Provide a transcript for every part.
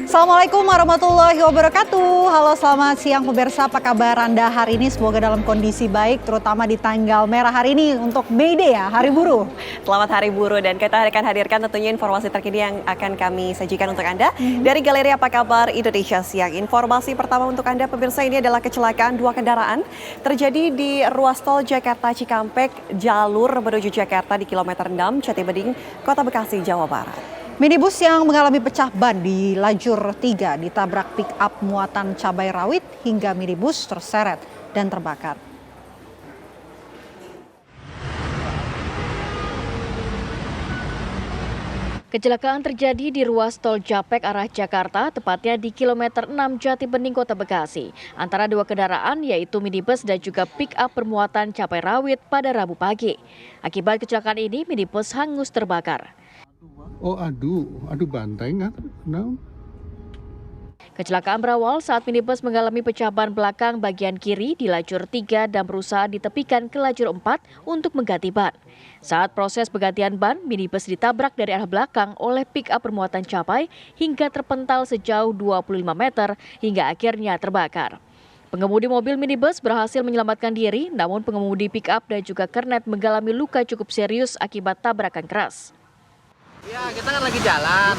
Assalamualaikum warahmatullahi wabarakatuh. Halo, selamat siang pemirsa, apa kabar Anda hari ini? Semoga dalam kondisi baik, terutama di tanggal merah hari ini untuk May Day ya, Hari Buruh. Selamat Hari Buruh, dan kita akan hadirkan tentunya informasi terkini yang akan kami sajikan untuk Anda dari Galeri Apa Kabar Indonesia Siang. Informasi pertama untuk Anda pemirsa, ini adalah kecelakaan dua kendaraan terjadi di ruas tol Jakarta Cikampek, jalur menuju Jakarta di kilometer 6 Jatibening, Kota Bekasi, Jawa Barat. Minibus yang mengalami pecah ban di lajur 3 ditabrak pick-up muatan cabai rawit hingga minibus terseret dan terbakar. Kecelakaan terjadi di ruas tol Japek arah Jakarta, tepatnya di kilometer 6 Jatibening, Kota Bekasi. Antara dua kendaraan yaitu minibus dan juga pick-up bermuatan cabai rawit pada Rabu pagi. Akibat kecelakaan ini, minibus hangus terbakar. Oh, adu banteng kan? No. Kecelakaan berawal saat minibus mengalami pecah ban belakang bagian kiri di lajur 3 dan berusaha ditepikan ke lajur 4 untuk mengganti ban. Saat proses penggantian ban, minibus ditabrak dari arah belakang oleh pick-up bermuatan cabai hingga terpental sejauh 25 meter hingga akhirnya terbakar. Pengemudi mobil minibus berhasil menyelamatkan diri, namun pengemudi pick-up dan juga kernet mengalami luka cukup serius akibat tabrakan keras. Ya, kita kan lagi jalan,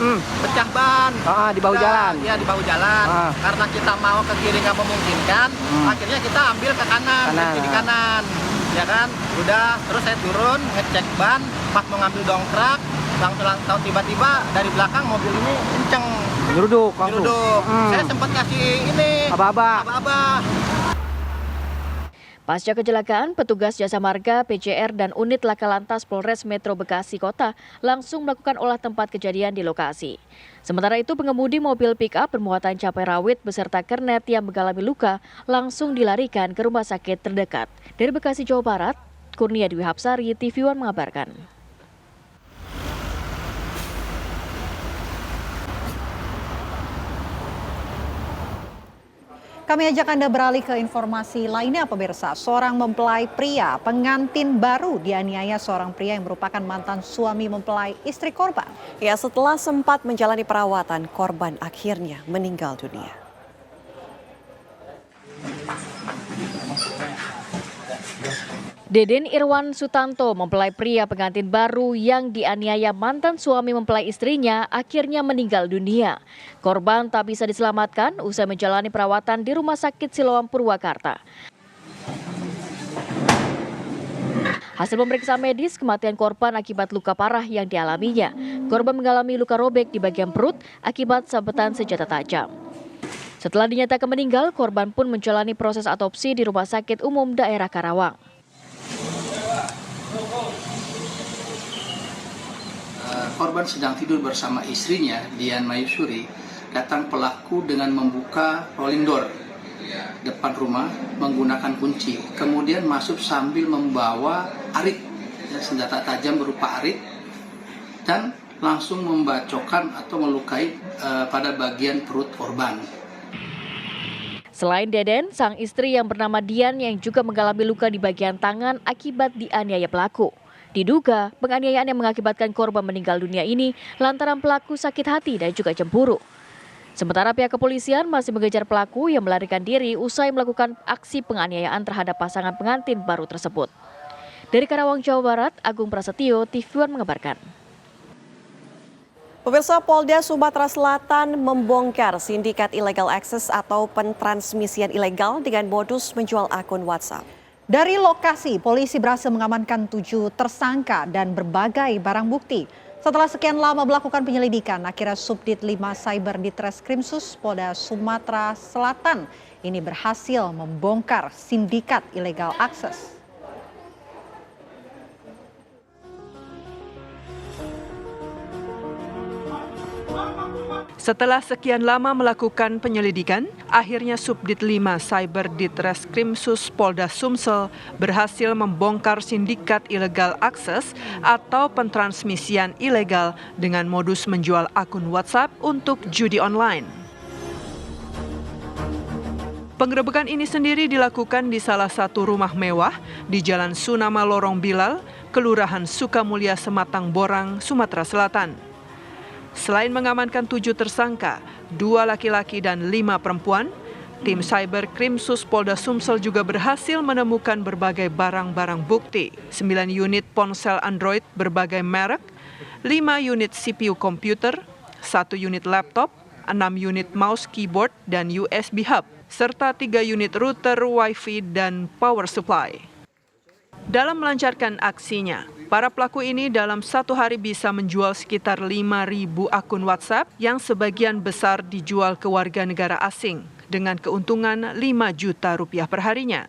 pecah ban. Di bahu jalan. Ya, di bahu jalan. Karena kita mau ke kiri nggak memungkinkan, akhirnya kita ambil ke kanan, berhenti di kanan. Ya kan, udah, terus saya turun, ngecek ban, pas mau ngambil dongkrak, langsung tiba-tiba dari belakang mobil ini kenceng. Nyeruduk. Saya sempat kasih ini, aba-aba. Pasca kecelakaan, petugas Jasa Marga, PJR, dan unit Laka Lantas Polres Metro Bekasi Kota langsung melakukan olah tempat kejadian di lokasi. Sementara itu, pengemudi mobil pick-up bermuatan cabai rawit beserta kernet yang mengalami luka langsung dilarikan ke rumah sakit terdekat. Dari Bekasi, Jawa Barat, Kurnia Dwi Hapsari, TV One mengabarkan. Kami ajak Anda beralih ke informasi lainnya pemirsa. Seorang mempelai pria pengantin baru dianiaya seorang pria yang merupakan mantan suami mempelai istri korban. Ya, setelah sempat menjalani perawatan, korban akhirnya meninggal dunia. Deden Irwan Sutanto, mempelai pria pengantin baru yang dianiaya mantan suami mempelai istrinya, akhirnya meninggal dunia. Korban tak bisa diselamatkan usai menjalani perawatan di Rumah Sakit Siloam Purwakarta. Hasil pemeriksaan medis, kematian korban akibat luka parah yang dialaminya. Korban mengalami luka robek di bagian perut akibat sabetan senjata tajam. Setelah dinyatakan meninggal, korban pun menjalani proses autopsi di Rumah Sakit Umum Daerah Karawang. Korban sedang tidur bersama istrinya, Dian Mayusuri. Datang pelaku dengan membuka rolling door depan rumah menggunakan kunci. Kemudian masuk sambil membawa arit, senjata tajam berupa arit, dan langsung membacokkan atau melukai pada bagian perut korban. Selain Deden, sang istri yang bernama Dian yang juga mengalami luka di bagian tangan akibat dianiaya pelaku. Diduga penganiayaan yang mengakibatkan korban meninggal dunia ini lantaran pelaku sakit hati dan juga cemburu. Sementara pihak kepolisian masih mengejar pelaku yang melarikan diri usai melakukan aksi penganiayaan terhadap pasangan pengantin baru tersebut. Dari Karawang, Jawa Barat, Agung Prasetyo, TV One mengabarkan. Pemirsa, Polda Sumatera Selatan membongkar sindikat illegal access atau pentransmisian ilegal dengan modus menjual akun WhatsApp. Dari lokasi, polisi berhasil mengamankan 7 tersangka dan berbagai barang bukti. Setelah sekian lama melakukan penyelidikan, akhirnya Subdit 5 Cyber Ditreskrimsus Polda Sumatera Selatan ini berhasil membongkar sindikat illegal access. Setelah sekian lama melakukan penyelidikan, akhirnya Subdit 5 Cyber Ditreskrimsus Polda Sumsel berhasil membongkar sindikat illegal access atau pentransmisian ilegal dengan modus menjual akun WhatsApp untuk judi online. Penggerebekan ini sendiri dilakukan di salah satu rumah mewah di Jalan Sunama Lorong Bilal, Kelurahan Sukamulya, Sematang Borang, Sumatera Selatan. Selain mengamankan 7 tersangka, 2 laki-laki dan 5 perempuan, tim Cyber Krimsus Polda Sumsel juga berhasil menemukan berbagai barang-barang bukti, 9 unit ponsel Android berbagai merek, 5 unit CPU komputer, 1 unit laptop, 6 unit mouse keyboard dan USB hub, serta 3 unit router Wi-Fi dan power supply. Dalam melancarkan aksinya, para pelaku ini dalam satu hari bisa menjual sekitar 5.000 akun WhatsApp yang sebagian besar dijual ke warga negara asing dengan keuntungan 5 juta rupiah perharinya.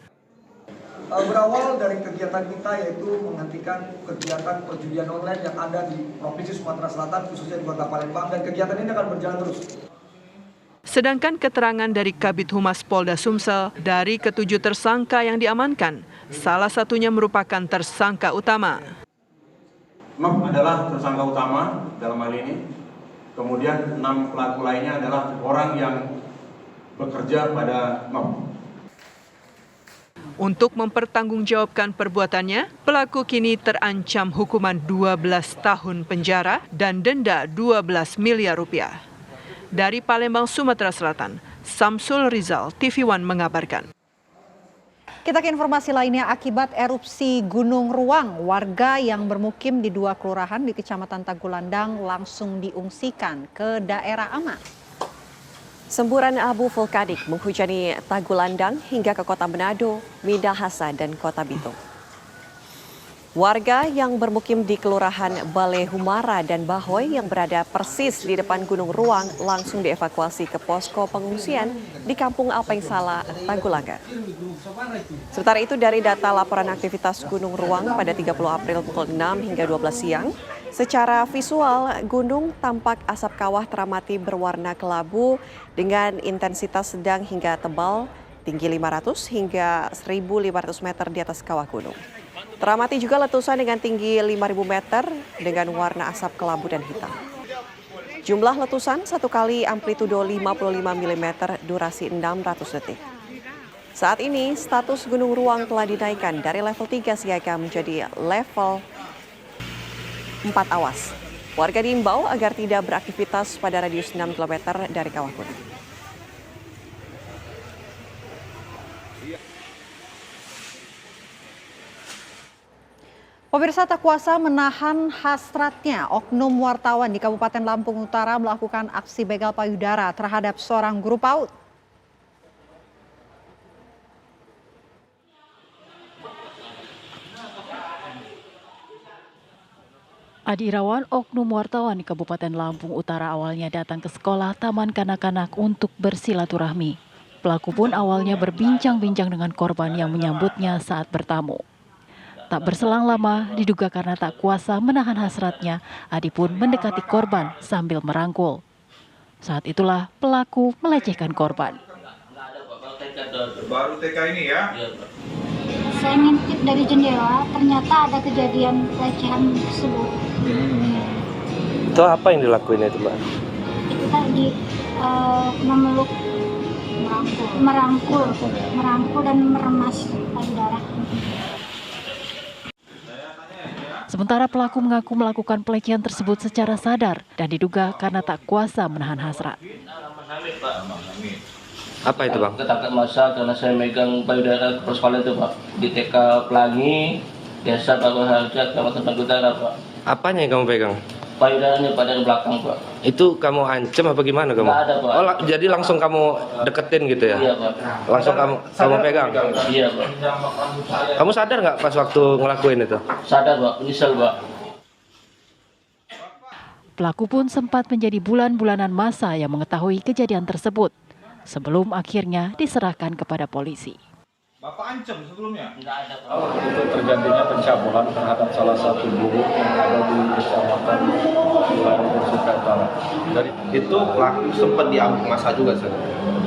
Berawal dari kegiatan kita yaitu menghentikan kegiatan perjudian online yang ada di Provinsi Sumatera Selatan khususnya di Kota Palembang, dan kegiatan ini akan berjalan terus. Sedangkan keterangan dari Kabid Humas Polda Sumsel, dari ke-7 tersangka yang diamankan, salah satunya merupakan tersangka utama. Nok adalah tersangka utama dalam hal ini. Kemudian 6 pelaku lainnya adalah orang yang bekerja pada Nok. Untuk mempertanggungjawabkan perbuatannya, pelaku kini terancam hukuman 12 tahun penjara dan denda 12 miliar rupiah. Dari Palembang, Sumatera Selatan, Samsul Rizal, TV One mengabarkan. Kita ke informasi lainnya, akibat erupsi Gunung Ruang, warga yang bermukim di 2 kelurahan di Kecamatan Tagulandang langsung diungsikan ke daerah aman. Semburan abu vulkanik menghujani Tagulandang hingga ke Kota Manado, Minahasa, dan Kota Bitung. Warga yang bermukim di Kelurahan Balai Humara dan Bahoy yang berada persis di depan Gunung Ruang langsung dievakuasi ke posko pengungsian di Kampung Alpengsala, Tagulandang. Sementara itu, dari data laporan aktivitas Gunung Ruang pada 30 April pukul 6 hingga 12 siang, secara visual gunung tampak asap kawah teramati berwarna kelabu dengan intensitas sedang hingga tebal, tinggi 500 hingga 1.500 meter di atas kawah gunung. Teramati juga letusan dengan tinggi 5.000 meter dengan warna asap kelabu dan hitam. Jumlah letusan 1 kali amplitudo 55 mm, durasi 600 detik. Saat ini status Gunung Ruang telah dinaikkan dari level 3 siaga menjadi level 4 awas. Warga diimbau agar tidak beraktivitas pada radius 6 km dari kawah gunung. Pemirsa, tak kuasa menahan hasratnya, oknum wartawan di Kabupaten Lampung Utara melakukan aksi begal payudara terhadap seorang guru PAUD. Adi Irawan, oknum wartawan di Kabupaten Lampung Utara awalnya datang ke sekolah Taman Kanak-Kanak untuk bersilaturahmi. Pelaku pun awalnya berbincang-bincang dengan korban yang menyambutnya saat bertamu. Tak berselang lama, diduga karena tak kuasa menahan hasratnya, Adi pun mendekati korban sambil merangkul. Saat itulah pelaku melecehkan korban. Baru TK ini ya? Saya ngintip dari jendela, ternyata ada kejadian pelecehan tersebut. Itu apa yang dilakuin itu, Mbak? Itu tadi memeluk, merangkul dan meremas payudara. Sementara pelaku mengaku melakukan pelecehan tersebut secara sadar dan diduga karena tak kuasa menahan hasrat. Apa itu, Bang? Ketangkap masa karena saya megang payudara kepala sekolah itu, Pak. Di TK Pelangi, Desa Bagus Harjat, Kecamatan Utara, Pak. Apanya yang kamu pegang? Payudaranya pada belakang, Pak. Itu kamu ancam apa gimana kamu? Nggak ada, Pak. Oh, jadi langsung kamu deketin gitu ya? Iya, Pak. Langsung kamu pegang? Iya, Pak. Kamu sadar nggak pas waktu ngelakuin itu? Sadar, Pak. Menyesal, Pak. Pelaku pun sempat menjadi bulan-bulanan masa yang mengetahui kejadian tersebut, sebelum akhirnya diserahkan kepada polisi. Bapak ancam sebelumnya? Nggak ada, Pak. Itu terjadinya pencabulan terhadap salah satu guru yang ada di Kecamatan Utara. Dari Itu pelaku sempat diambil masa juga, Sir?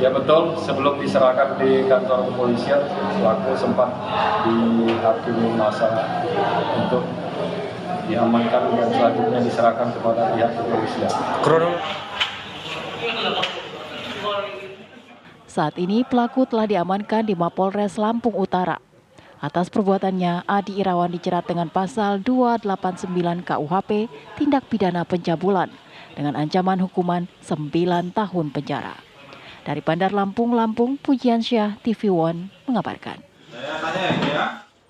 ya betul, sebelum diserahkan di kantor kepolisian, pelaku sempat dihakimi masa untuk diamankan dan selanjutnya diserahkan kepada pihak kepolisian. Saat ini pelaku telah diamankan di Mapolres Lampung Utara. Atas perbuatannya, Adi Irawan dijerat dengan pasal 289 KUHP, tindak pidana pencabulan, dengan ancaman hukuman 9 tahun penjara. Dari Bandar Lampung, Pujiansyah, TV One mengabarkan.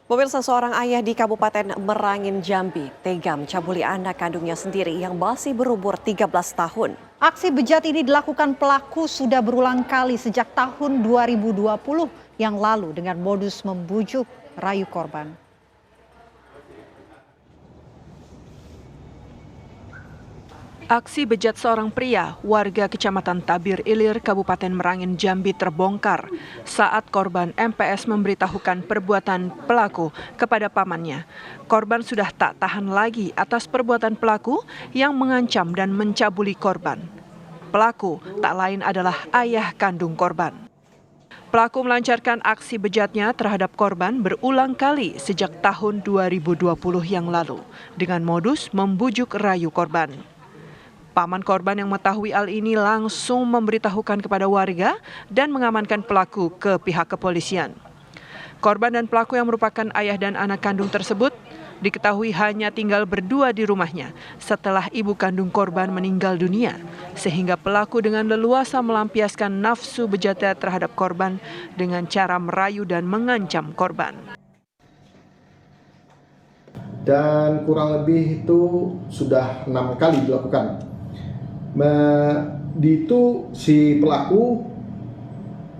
Pemirsa, seorang ayah di Kabupaten Merangin, Jambi tega mencabuli anak kandungnya sendiri yang masih berumur 13 tahun. Aksi bejat ini dilakukan pelaku sudah berulang kali sejak tahun 2020 yang lalu dengan modus membujuk rayu korban. Aksi bejat seorang pria warga Kecamatan Tabir Ilir, Kabupaten Merangin, Jambi terbongkar saat korban MPS memberitahukan perbuatan pelaku kepada pamannya. Korban sudah tak tahan lagi atas perbuatan pelaku yang mengancam dan mencabuli korban. Pelaku tak lain adalah ayah kandung korban. Pelaku melancarkan aksi bejatnya terhadap korban berulang kali sejak tahun 2020 yang lalu dengan modus membujuk rayu korban. Paman korban yang mengetahui hal ini langsung memberitahukan kepada warga dan mengamankan pelaku ke pihak kepolisian. Korban dan pelaku yang merupakan ayah dan anak kandung tersebut diketahui hanya tinggal berdua di rumahnya setelah ibu kandung korban meninggal dunia, sehingga pelaku dengan leluasa melampiaskan nafsu bejatnya terhadap korban dengan cara merayu dan mengancam korban. Dan kurang lebih itu sudah 6 kali dilakukan. Itu si pelaku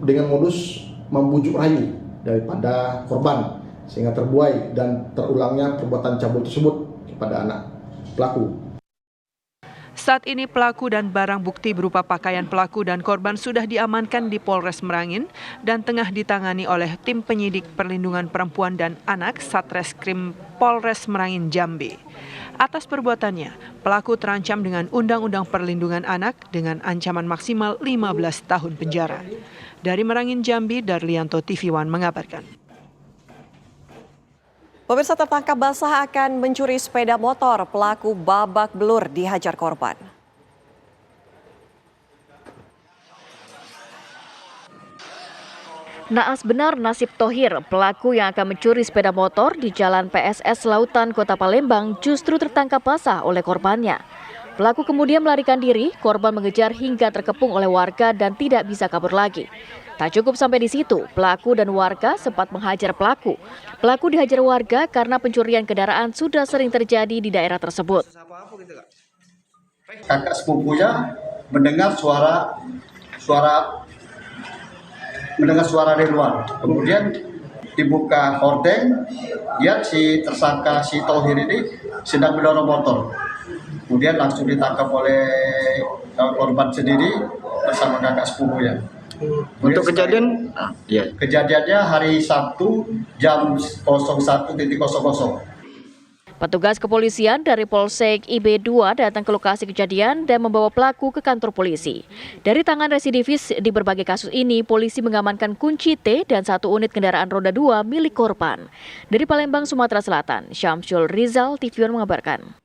dengan modus membujuk rayu daripada korban sehingga terbuai dan terulangnya perbuatan cabul tersebut kepada anak pelaku. Saat ini pelaku dan barang bukti berupa pakaian pelaku dan korban sudah diamankan di Polres Merangin dan tengah ditangani oleh tim penyidik perlindungan perempuan dan anak Satreskrim Polres Merangin, Jambi. Atas perbuatannya, pelaku terancam dengan Undang-Undang Perlindungan Anak dengan ancaman maksimal 15 tahun penjara. Dari Merangin, Jambi, Darlianto, TV One mengabarkan. Pemirsa, tertangkap basah akan mencuri sepeda motor, pelaku babak belur dihajar korban. Naas benar nasib Thohir, pelaku yang akan mencuri sepeda motor di Jalan PSS Lautan Kota Palembang justru tertangkap basah oleh korbannya. Pelaku kemudian melarikan diri, korban mengejar hingga terkepung oleh warga dan tidak bisa kabur lagi. Tak cukup sampai di situ, pelaku dan warga sempat menghajar pelaku. Pelaku dihajar warga karena pencurian kendaraan sudah sering terjadi di daerah tersebut. Kakak sepupunya mendengar suara dari luar. Kemudian dibuka hordeng, lihat si tersangka si Thohir ini sedang mendorong motor. Kemudian langsung ditangkap oleh korban sendiri bersama kakak sepupunya. Untuk kejadiannya hari Sabtu jam 01.00. Petugas kepolisian dari Polsek IB2 datang ke lokasi kejadian dan membawa pelaku ke kantor polisi. Dari tangan residivis di berbagai kasus ini, polisi mengamankan kunci T dan 1 unit kendaraan roda 2 milik korban. Dari Palembang, Sumatera Selatan, Syamsul Rizal, TV One mengabarkan.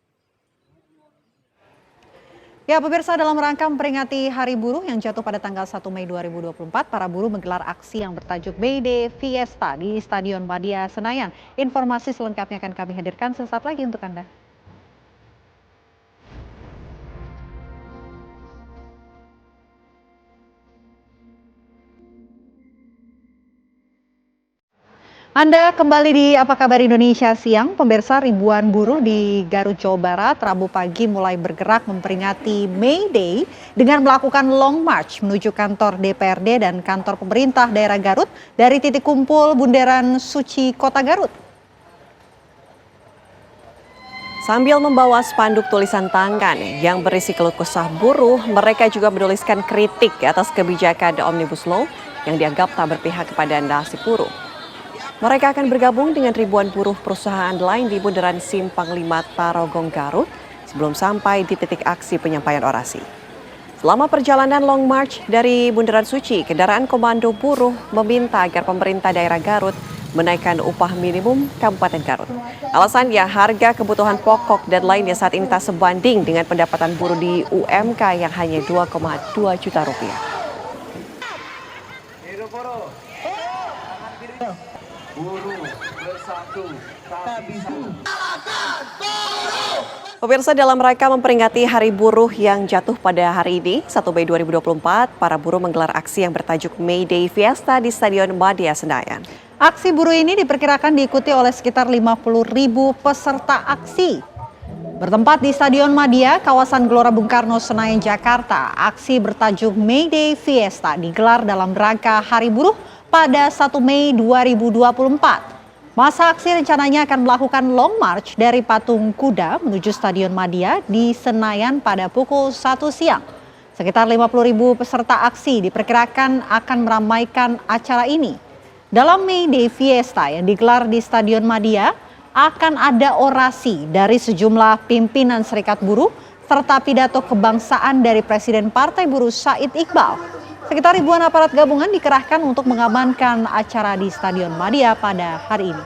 Ya, pemirsa, dalam rangka memperingati Hari Buruh yang jatuh pada tanggal 1 Mei 2024, para buruh menggelar aksi yang bertajuk May Day Fiesta di Stadion Madia Senayan. Informasi selengkapnya akan kami hadirkan sesaat lagi untuk Anda. Anda kembali di Apa Kabar Indonesia Siang. Pemirsa, ribuan buruh di Garut, Jawa Barat Rabu pagi mulai bergerak memperingati May Day dengan melakukan long march menuju kantor DPRD dan kantor pemerintah daerah Garut dari titik kumpul Bundaran Suci Kota Garut. Sambil membawa spanduk tulisan tangan yang berisi keluh kesah buruh, mereka juga menuliskan kritik atas kebijakan Omnibus Law yang dianggap tak berpihak kepada nasib buruh. Mereka akan bergabung dengan ribuan buruh perusahaan lain di Bundaran Simpang 5 Tarogong Garut sebelum sampai di titik aksi penyampaian orasi. Selama perjalanan long march dari Bundaran Suci, kendaraan komando buruh meminta agar pemerintah daerah Garut menaikkan upah minimum Kabupaten Garut. Alasannya harga kebutuhan pokok dan lainnya saat ini tak sebanding dengan pendapatan buruh di UMK yang hanya 2,2 juta rupiah. Buruh bersatu tak bisa. Pemirsa, dalam rangka memperingati Hari Buruh yang jatuh pada hari ini, 1 Mei 2024, para buruh menggelar aksi yang bertajuk May Day Fiesta di Stadion Madia Senayan. Aksi buruh ini diperkirakan diikuti oleh sekitar 50.000 peserta aksi. Bertempat di Stadion Madia, kawasan Gelora Bung Karno, Senayan, Jakarta, aksi bertajuk May Day Fiesta digelar dalam rangka Hari Buruh pada 1 Mei 2024. Masa aksi rencananya akan melakukan long march dari Patung Kuda menuju Stadion Madia di Senayan pada pukul 1 siang. Sekitar 50.000 peserta aksi diperkirakan akan meramaikan acara ini. Dalam May Day Fiesta yang digelar di Stadion Madia, akan ada orasi dari sejumlah pimpinan Serikat Buruh serta pidato kebangsaan dari Presiden Partai Buruh Said Iqbal. Sekitar ribuan aparat gabungan dikerahkan untuk mengamankan acara di Stadion Madia pada hari ini.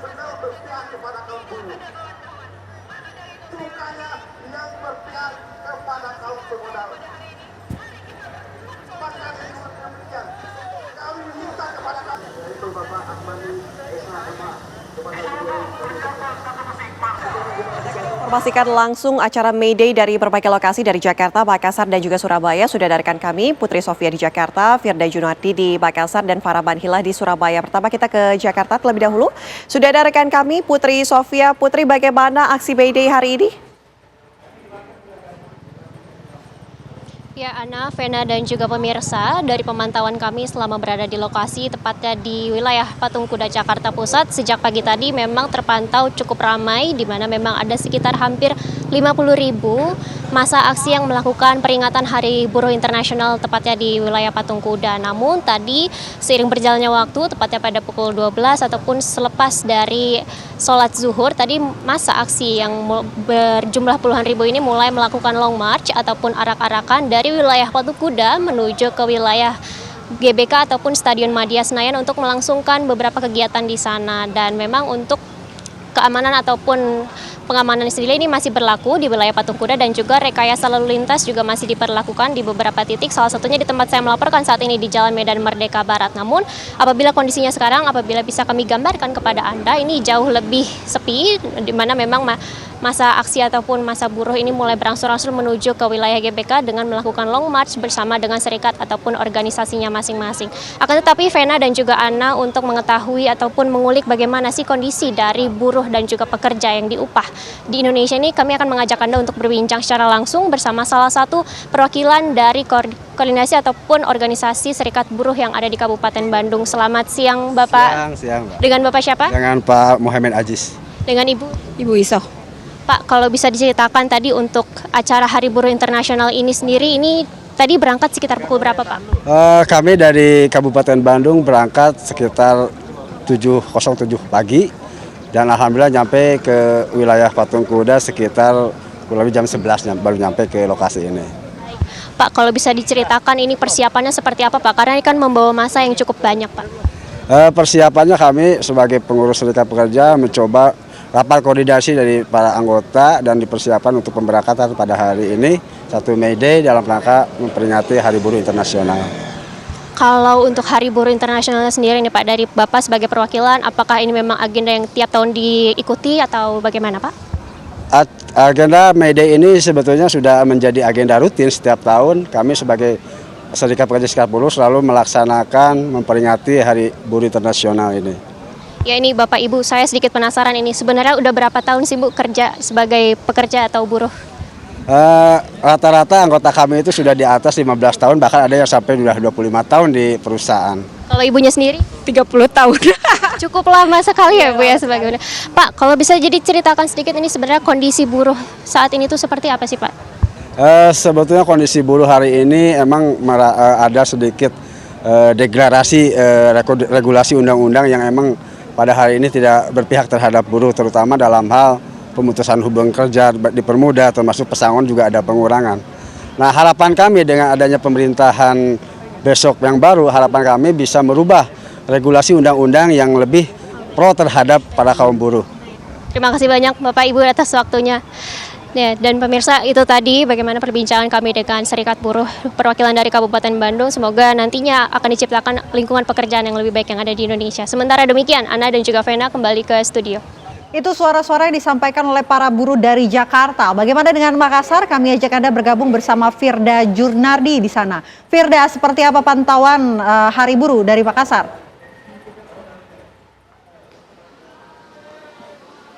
Informasikan langsung acara May Day dari berbagai lokasi dari Jakarta, Makassar, dan juga Surabaya. Sudah ada rekan kami, Putri Sofia di Jakarta, Firda Junardi di Makassar, dan Farah Banhilah di Surabaya. Pertama kita ke Jakarta terlebih dahulu. Sudah ada rekan kami, Putri Sofia. Putri, bagaimana aksi May Day hari ini? Ya, Ana, Vena, dan juga pemirsa, dari pemantauan kami selama berada di lokasi, tepatnya di wilayah Patung Kuda Jakarta Pusat, sejak pagi tadi memang terpantau cukup ramai, di mana memang ada sekitar hampir 50.000 masa aksi yang melakukan peringatan Hari Buruh Internasional tepatnya di wilayah Patung Kuda. Namun tadi seiring berjalannya waktu, tepatnya pada pukul 12 ataupun selepas dari sholat zuhur, tadi masa aksi yang berjumlah puluhan ribu ini mulai melakukan long march ataupun arak-arakan dari wilayah Patung Kuda menuju ke wilayah GBK ataupun Stadion Madia Senayan untuk melangsungkan beberapa kegiatan di sana. Dan memang untuk keamanan ataupun pengamanan sendiri ini masih berlaku di wilayah Patung Kuda, dan juga rekayasa lalu lintas juga masih diperlakukan di beberapa titik, salah satunya di tempat saya melaporkan saat ini di Jalan Medan Merdeka Barat. Namun apabila kondisinya sekarang, apabila bisa kami gambarkan kepada Anda, ini jauh lebih sepi, di mana memang masa aksi ataupun masa buruh ini mulai berangsur-angsur menuju ke wilayah GBK dengan melakukan long march bersama dengan serikat ataupun organisasinya masing-masing. Akan tetapi Vena dan juga Ana, untuk mengetahui ataupun mengulik bagaimana sih kondisi dari buruh dan juga pekerja yang diupah di Indonesia ini, kami akan mengajak Anda untuk berbincang secara langsung bersama salah satu perwakilan dari koordinasi ataupun organisasi serikat buruh yang ada di Kabupaten Bandung. Selamat siang Bapak. Siang, Pak. Dengan Bapak siapa? Dengan Pak Muhammad Aziz. Dengan Ibu Isoh. Pak, kalau bisa diceritakan tadi untuk acara Hari Buruh Internasional ini sendiri, ini tadi berangkat sekitar pukul berapa, Pak? Kami dari Kabupaten Bandung berangkat sekitar 7.07 pagi dan alhamdulillah nyampe ke wilayah Patung Kuda sekitar kurang lebih jam 11 baru nyampe ke lokasi ini. Pak, kalau bisa diceritakan ini persiapannya seperti apa, Pak? Karena ini kan membawa massa yang cukup banyak, Pak. Persiapannya kami sebagai pengurus serikat pekerja mencoba rapat koordinasi dari para anggota dan dipersiapkan untuk pemberangkatan pada hari ini 1 Mei Day dalam rangka memperingati Hari Buruh Internasional. Kalau untuk Hari Buruh Internasional sendiri nih Pak, dari Bapak sebagai perwakilan, apakah ini memang agenda yang tiap tahun diikuti atau bagaimana Pak? Agenda May Day ini sebetulnya sudah menjadi agenda rutin setiap tahun. Kami sebagai Serikat Pekerja Serikat Buruh selalu melaksanakan memperingati Hari Buruh Internasional ini. Ya, ini Bapak Ibu, saya sedikit penasaran ini. Sebenarnya udah berapa tahun sih Bu kerja sebagai pekerja atau buruh? Rata-rata anggota kami itu sudah di atas 15 tahun, bahkan ada yang sampai sudah 25 tahun di perusahaan. Kalau ibunya sendiri? 30 tahun. Cukup lama sekali ya Bu ya sebagai. Pak, kalau bisa jadi ceritakan sedikit ini sebenarnya kondisi buruh saat ini tuh seperti apa sih Pak? Sebetulnya kondisi buruh hari ini emang ada sedikit degradasi regulasi undang-undang yang emang pada hari ini tidak berpihak terhadap buruh, terutama dalam hal pemutusan hubungan kerja dipermudah, termasuk pesangon juga ada pengurangan. Nah, harapan kami dengan adanya pemerintahan besok yang baru, harapan kami bisa merubah regulasi undang-undang yang lebih pro terhadap para kaum buruh. Terima kasih banyak Bapak Ibu atas waktunya. Ya, dan pemirsa, itu tadi bagaimana perbincangan kami dengan Serikat Buruh perwakilan dari Kabupaten Bandung. Semoga nantinya akan diciptakan lingkungan pekerjaan yang lebih baik yang ada di Indonesia. Sementara demikian, Ana dan juga Vena kembali ke studio. Itu suara-suara yang disampaikan oleh para buruh dari Jakarta. Bagaimana dengan Makassar? Kami ajak Anda bergabung bersama Firda Jurnardi di sana. Firda, seperti apa pantauan Hari Buruh dari Makassar?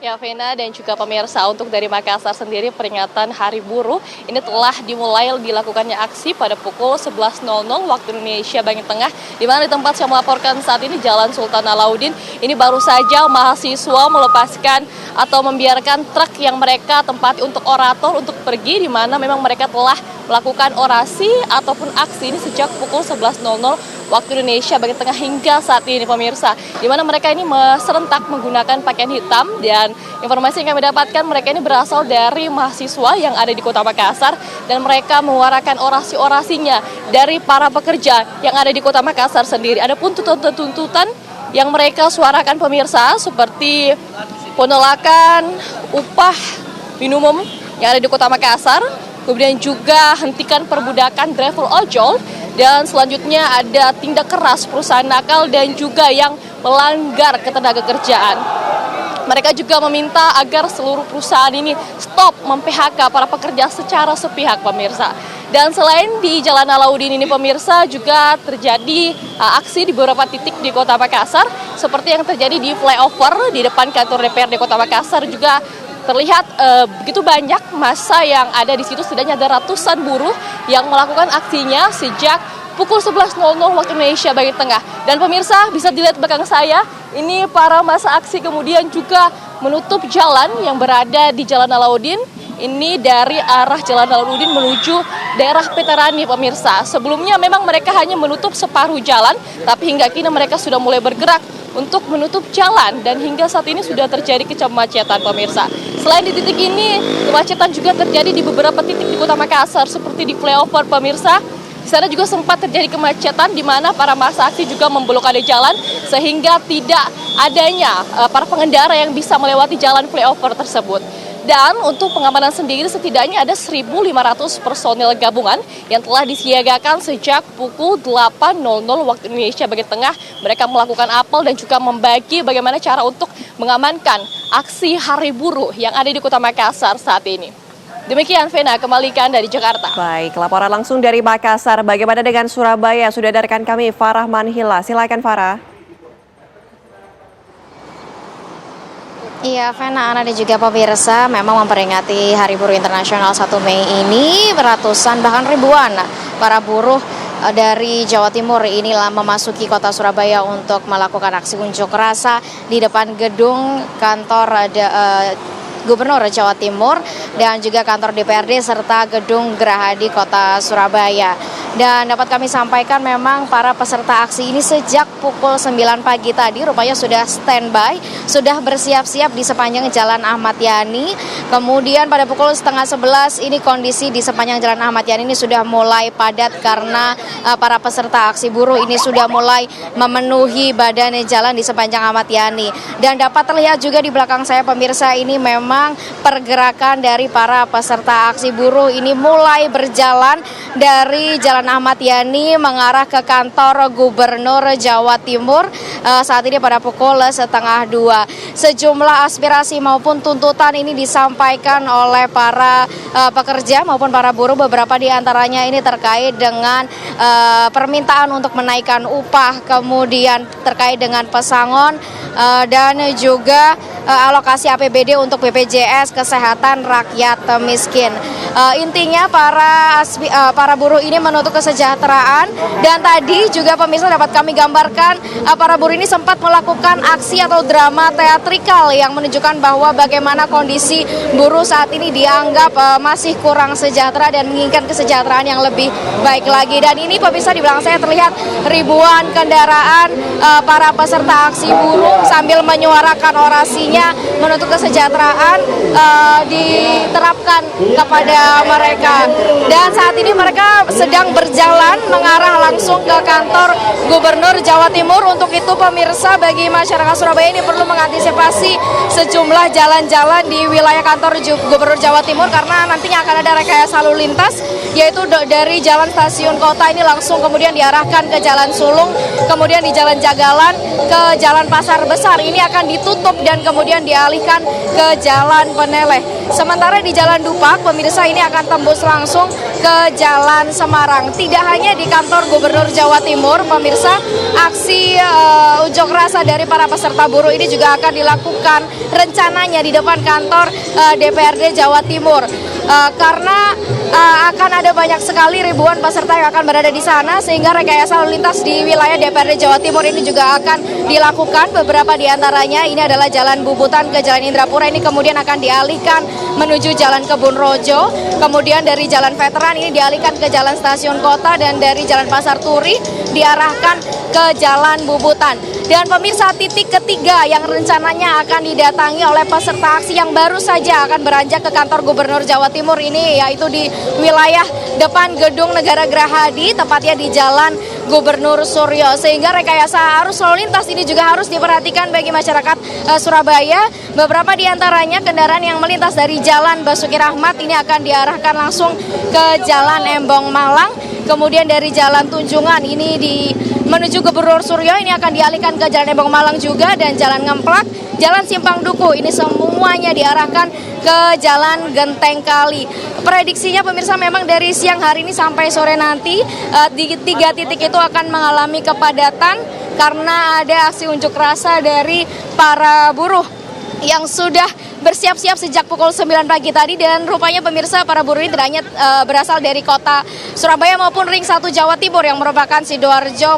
Ya, Vena dan juga pemirsa, untuk dari Makassar sendiri peringatan Hari Buruh ini telah dimulai dilakukannya aksi pada pukul 11.00 waktu Indonesia bagian tengah, di mana di tempat saya melaporkan saat ini Jalan Sultan Alauddin, ini baru saja mahasiswa melepaskan atau membiarkan truk yang mereka tempati untuk orator untuk pergi, di mana memang mereka telah melakukan orasi ataupun aksi ini sejak pukul 11.00 waktu Indonesia bagian tengah hingga saat ini, pemirsa, di mana mereka ini serentak menggunakan pakaian hitam. Dan informasi yang kami dapatkan, mereka ini berasal dari mahasiswa yang ada di Kota Makassar, dan mereka menyuarakan orasi-orasinya dari para pekerja yang ada di Kota Makassar sendiri. Adapun tuntutan yang mereka suarakan, pemirsa, seperti penolakan upah minimum yang ada di Kota Makassar, kemudian juga hentikan perbudakan driver ojol, dan selanjutnya ada tindak keras perusahaan nakal dan juga yang melanggar ketenagakerjaan. Mereka juga meminta agar seluruh perusahaan ini stop mem-PHK para pekerja secara sepihak, pemirsa. Dan selain di Jalan Alauddin ini, pemirsa, juga terjadi aksi di beberapa titik di Kota Makassar, seperti yang terjadi di flyover di depan kantor DPRD Kota Makassar. Juga terlihat begitu banyak massa yang ada di situ, setidaknya ada ratusan buruh yang melakukan aksinya sejak pukul 11.00 waktu Indonesia bagian tengah. Dan pemirsa, bisa dilihat belakang saya, ini para massa aksi kemudian juga menutup jalan yang berada di Jalan Alauddin. Ini dari arah Jalan Alauddin menuju daerah Petarani, pemirsa. Sebelumnya memang mereka hanya menutup separuh jalan, tapi hingga kini mereka sudah mulai bergerak untuk menutup jalan, dan hingga saat ini sudah terjadi kemacetan, pemirsa. Selain di titik ini, kemacetan juga terjadi di beberapa titik di Kota Makassar, seperti di flyover, pemirsa. Di sana juga sempat terjadi kemacetan, di mana para massa aksi juga memblokade jalan sehingga tidak adanya para pengendara yang bisa melewati jalan flyover tersebut. Dan untuk pengamanan sendiri setidaknya ada 1.500 personil gabungan yang telah disiagakan sejak pukul 8.00 waktu Indonesia bagian tengah. Mereka melakukan apel dan juga membagi bagaimana cara untuk mengamankan aksi Hari Buruh yang ada di Kota Makassar saat ini. Demikian, Vena, kembalikan dari Jakarta. Baik, laporan langsung dari Makassar. Bagaimana dengan Surabaya? Sudah ada rekan kami, Farah Manhila. Silakan, Farah. Iya, Vena, Ana dan juga pemirsa, memang memperingati Hari Buruh Internasional 1 Mei ini, ratusan bahkan ribuan para buruh dari Jawa Timur inilah memasuki kota Surabaya untuk melakukan aksi unjuk rasa di depan gedung kantor Gubernur Jawa Timur dan juga kantor DPRD serta gedung Gerahadi Kota Surabaya. Dan dapat kami sampaikan memang para peserta aksi ini sejak pukul 9 pagi tadi rupanya sudah standby, sudah bersiap-siap di sepanjang Jalan Ahmad Yani. Kemudian pada pukul 10:30 ini kondisi di sepanjang Jalan Ahmad Yani ini sudah mulai padat karena para peserta aksi buruh ini sudah mulai memenuhi badan jalan di sepanjang Ahmad Yani. Dan dapat terlihat juga di belakang saya, pemirsa, ini memang pergerakan dari para peserta aksi buruh ini mulai berjalan dari Jalan Ahmad Yani mengarah ke kantor Gubernur Jawa Timur saat ini pada pukul 1:30. Sejumlah aspirasi maupun tuntutan ini disampaikan oleh para pekerja maupun para buruh. Beberapa di antaranya ini terkait dengan permintaan untuk menaikkan upah, kemudian terkait dengan pesangon dan juga alokasi APBD untuk BPJS Kesehatan Rakyat Miskin. Intinya para buruh ini menuntut kesejahteraan, dan tadi juga pemirsa dapat kami gambarkan para buruh ini sempat melakukan aksi atau drama teatrikal yang menunjukkan bahwa bagaimana kondisi buruh saat ini dianggap masih kurang sejahtera dan menginginkan kesejahteraan yang lebih baik lagi. Dan ini pemirsa di belakang saya terlihat ribuan kendaraan para peserta aksi buruh sambil menyuarakan orasinya menuntut kesejahteraan diterapkan kepada mereka. Dan saat ini mereka sedang berjalan mengarah langsung ke kantor Gubernur Jawa Timur. Untuk itu pemirsa, bagi masyarakat Surabaya ini perlu mengantisipasi sejumlah jalan-jalan di wilayah kantor Gubernur Jawa Timur karena nantinya akan ada rekayasa lalu lintas, yaitu dari Jalan Stasiun Kota ini langsung kemudian diarahkan ke Jalan Sulung, kemudian di Jalan Jagalan ke Jalan Pasar Besar ini akan ditutup dan kemudian kemudian dialihkan ke Jalan Peneleh. Sementara di Jalan Dupak, pemirsa, ini akan tembus langsung ke Jalan Semarang. Tidak hanya di kantor Gubernur Jawa Timur, pemirsa, aksi unjuk rasa dari para peserta buruh ini juga akan dilakukan rencananya di depan kantor DPRD Jawa Timur. Karena akan ada banyak sekali ribuan peserta yang akan berada di sana, sehingga rekayasa lalu lintas di wilayah DPRD Jawa Timur ini juga akan dilakukan. Beberapa di antaranya ini adalah Jalan Bubutan ke Jalan Indrapura, ini kemudian akan dialihkan menuju Jalan Kebun Rojo, kemudian dari Jalan Veteran ini dialihkan ke Jalan Stasiun Kota, dan dari Jalan Pasar Turi diarahkan ke Jalan Bubutan. Dan pemirsa, titik ketiga yang rencananya akan didatangi oleh peserta aksi yang baru saja akan beranjak ke kantor Gubernur Jawa Timur ini, yaitu di wilayah depan Gedung Negara Gerahadi, tepatnya di Jalan Gubernur Suryo. Sehingga rekayasa arus lalu lintas ini juga harus diperhatikan bagi masyarakat Surabaya. Beberapa di antaranya kendaraan yang melintas dari Jalan Basuki Rahmat ini akan diarahkan langsung ke Jalan Embong Malang. Kemudian dari Jalan Tunjungan ini menuju Gubernur Suryo ini akan dialihkan ke Jalan Embong Malang juga, dan Jalan Ngemplak, Jalan Simpang Duku ini semuanya diarahkan ke Jalan Genteng Kali. Prediksinya pemirsa, memang dari siang hari ini sampai sore nanti di 3 titik itu akan mengalami kepadatan karena ada aksi unjuk rasa dari para buruh yang sudah bersiap-siap sejak pukul 9 pagi tadi. Dan rupanya pemirsa, para buruh ini tidak hanya berasal dari kota Surabaya maupun Ring 1 Jawa Timur yang merupakan Sidoarjo,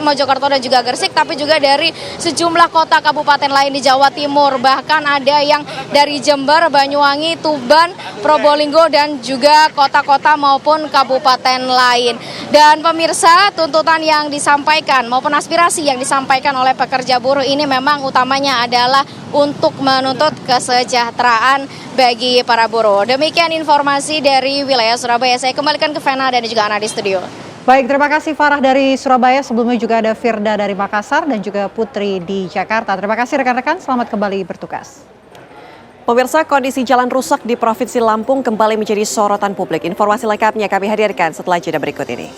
Mojokerto dan juga Gresik, tapi juga dari sejumlah kota kabupaten lain di Jawa Timur. Bahkan ada yang dari Jember, Banyuwangi, Tuban, Probolinggo dan juga kota-kota maupun kabupaten lain. Dan pemirsa, tuntutan yang disampaikan maupun aspirasi yang disampaikan oleh pekerja buruh ini memang utamanya adalah untuk menuntut kesejahteraan bagi para buruh. Demikian informasi dari wilayah Surabaya. Saya kembalikan ke Vena dan juga Ana di studio. Baik, terima kasih Farah dari Surabaya. Sebelumnya juga ada Firda dari Makassar dan juga Putri di Jakarta. Terima kasih rekan-rekan, selamat kembali bertugas. Pemirsa, kondisi jalan rusak di Provinsi Lampung kembali menjadi sorotan publik. Informasi lengkapnya kami hadirkan setelah jeda berikut ini.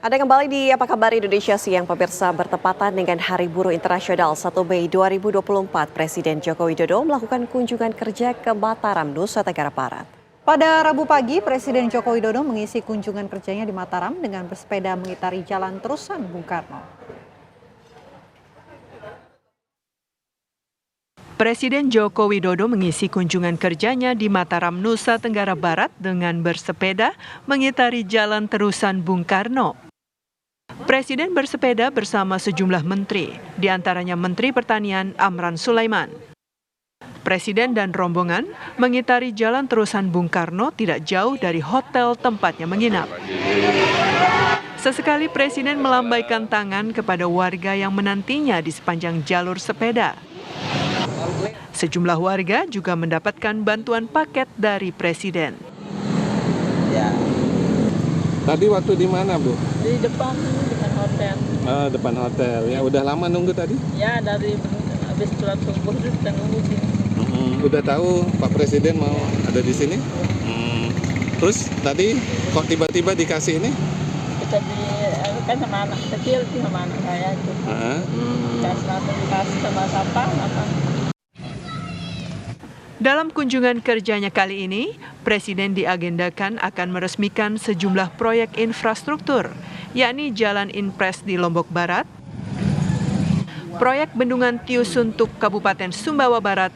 Ada kembali di Apa Kabar Indonesia Siang, pemirsa. Bertepatan dengan Hari Buruh Internasional 1 Mei 2024, Presiden Joko Widodo melakukan kunjungan kerja ke Mataram, Nusa Tenggara Barat. Pada Rabu pagi, Presiden Joko Widodo mengisi kunjungan kerjanya di Mataram dengan bersepeda mengitari Jalan Terusan Bung Karno. Presiden Joko Widodo mengisi kunjungan kerjanya di Mataram, Nusa Tenggara Barat dengan bersepeda mengitari Jalan Terusan Bung Karno. Presiden bersepeda bersama sejumlah menteri, di antaranya Menteri Pertanian Amran Sulaiman. Presiden dan rombongan mengitari Jalan Terusan Bung Karno tidak jauh dari hotel tempatnya menginap. Sesekali Presiden melambaikan tangan kepada warga yang menantinya di sepanjang jalur sepeda. Sejumlah warga juga mendapatkan bantuan paket dari Presiden. Ya. Tadi waktu di mana, Bu? Di depan hotel. Depan hotel. Ya, udah lama nunggu tadi? Ya, dari habis sholat subuh kita nunggu sini. Udah tahu Pak Presiden mau ada di sini? Terus tadi kok tiba-tiba dikasih ini? Kita kan sama anak kecil, sama anak saya itu. Dikasih sama siapa? Dalam kunjungan kerjanya kali ini, Presiden diagendakan akan meresmikan sejumlah proyek infrastruktur, yakni Jalan Impres di Lombok Barat, proyek Bendungan Tiusuntuk Kabupaten Sumbawa Barat,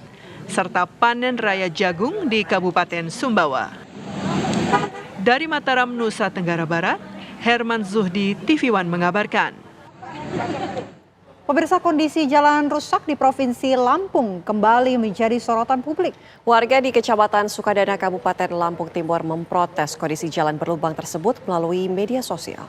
serta panen raya jagung di Kabupaten Sumbawa. Dari Mataram, Nusa Tenggara Barat, Herman Zuhdi, TV One mengabarkan. Pemirsa, kondisi jalan rusak di Provinsi Lampung kembali menjadi sorotan publik. Warga di Kecamatan Sukadana, Kabupaten Lampung Timur memprotes kondisi jalan berlubang tersebut melalui media sosial.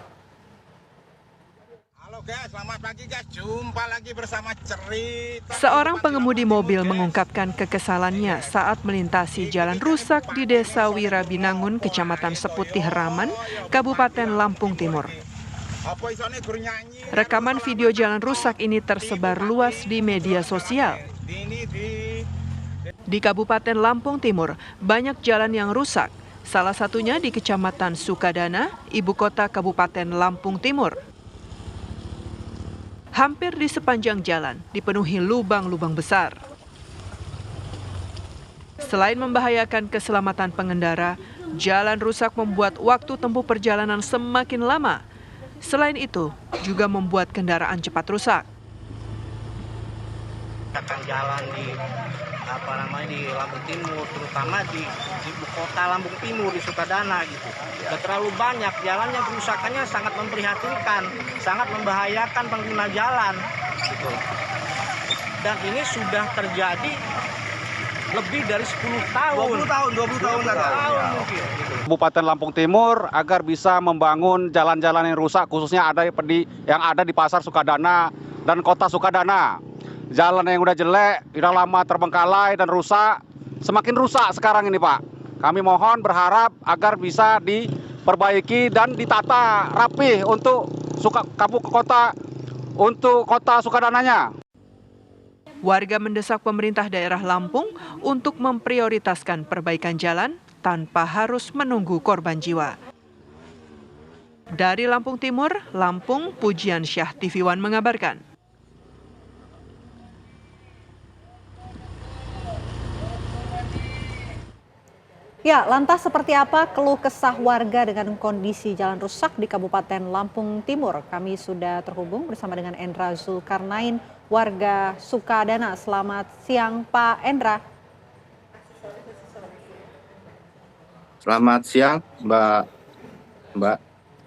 Halo guys, selamat pagi guys. Jumpa lagi bersama Cerita. Seorang pengemudi mobil mengungkapkan kekesalannya saat melintasi jalan rusak di Desa Wirabinangun, Kecamatan Seputih Raman, Kabupaten Lampung Timur. Rekaman video jalan rusak ini tersebar luas di media sosial. Di Kabupaten Lampung Timur, banyak jalan yang rusak, salah satunya di Kecamatan Sukadana, ibu kota Kabupaten Lampung Timur. Hampir di sepanjang jalan dipenuhi lubang-lubang besar. Selain membahayakan keselamatan pengendara, jalan rusak membuat waktu tempuh perjalanan semakin lama. Selain itu, juga membuat kendaraan cepat rusak. Jalan di di Lampung Timur, terutama di ibu kota Lampung Timur di Sukadana gitu. Sudah terlalu banyak, jalan yang kerusakannya sangat memprihatinkan, sangat membahayakan pengguna jalan gitu. Dan ini sudah terjadi lebih dari 10 tahun. 20 tahun mungkin. Kabupaten Lampung Timur agar bisa membangun jalan-jalan yang rusak, khususnya yang ada di Pasar Sukadana dan Kota Sukadana. Jalan yang udah jelek, udah lama terbengkalai dan rusak, semakin rusak sekarang ini Pak. Kami mohon berharap agar bisa diperbaiki dan ditata rapih untuk kota Sukadananya. Warga mendesak pemerintah daerah Lampung untuk memprioritaskan perbaikan jalan tanpa harus menunggu korban jiwa. Dari Lampung Timur, Lampung, Pujian Syah TV One mengabarkan. Ya, lantas seperti apa keluh kesah warga dengan kondisi jalan rusak di Kabupaten Lampung Timur? Kami sudah terhubung bersama dengan Endra Zulkarnain, warga Sukadana. Selamat siang Pak Endra. Selamat siang Mbak.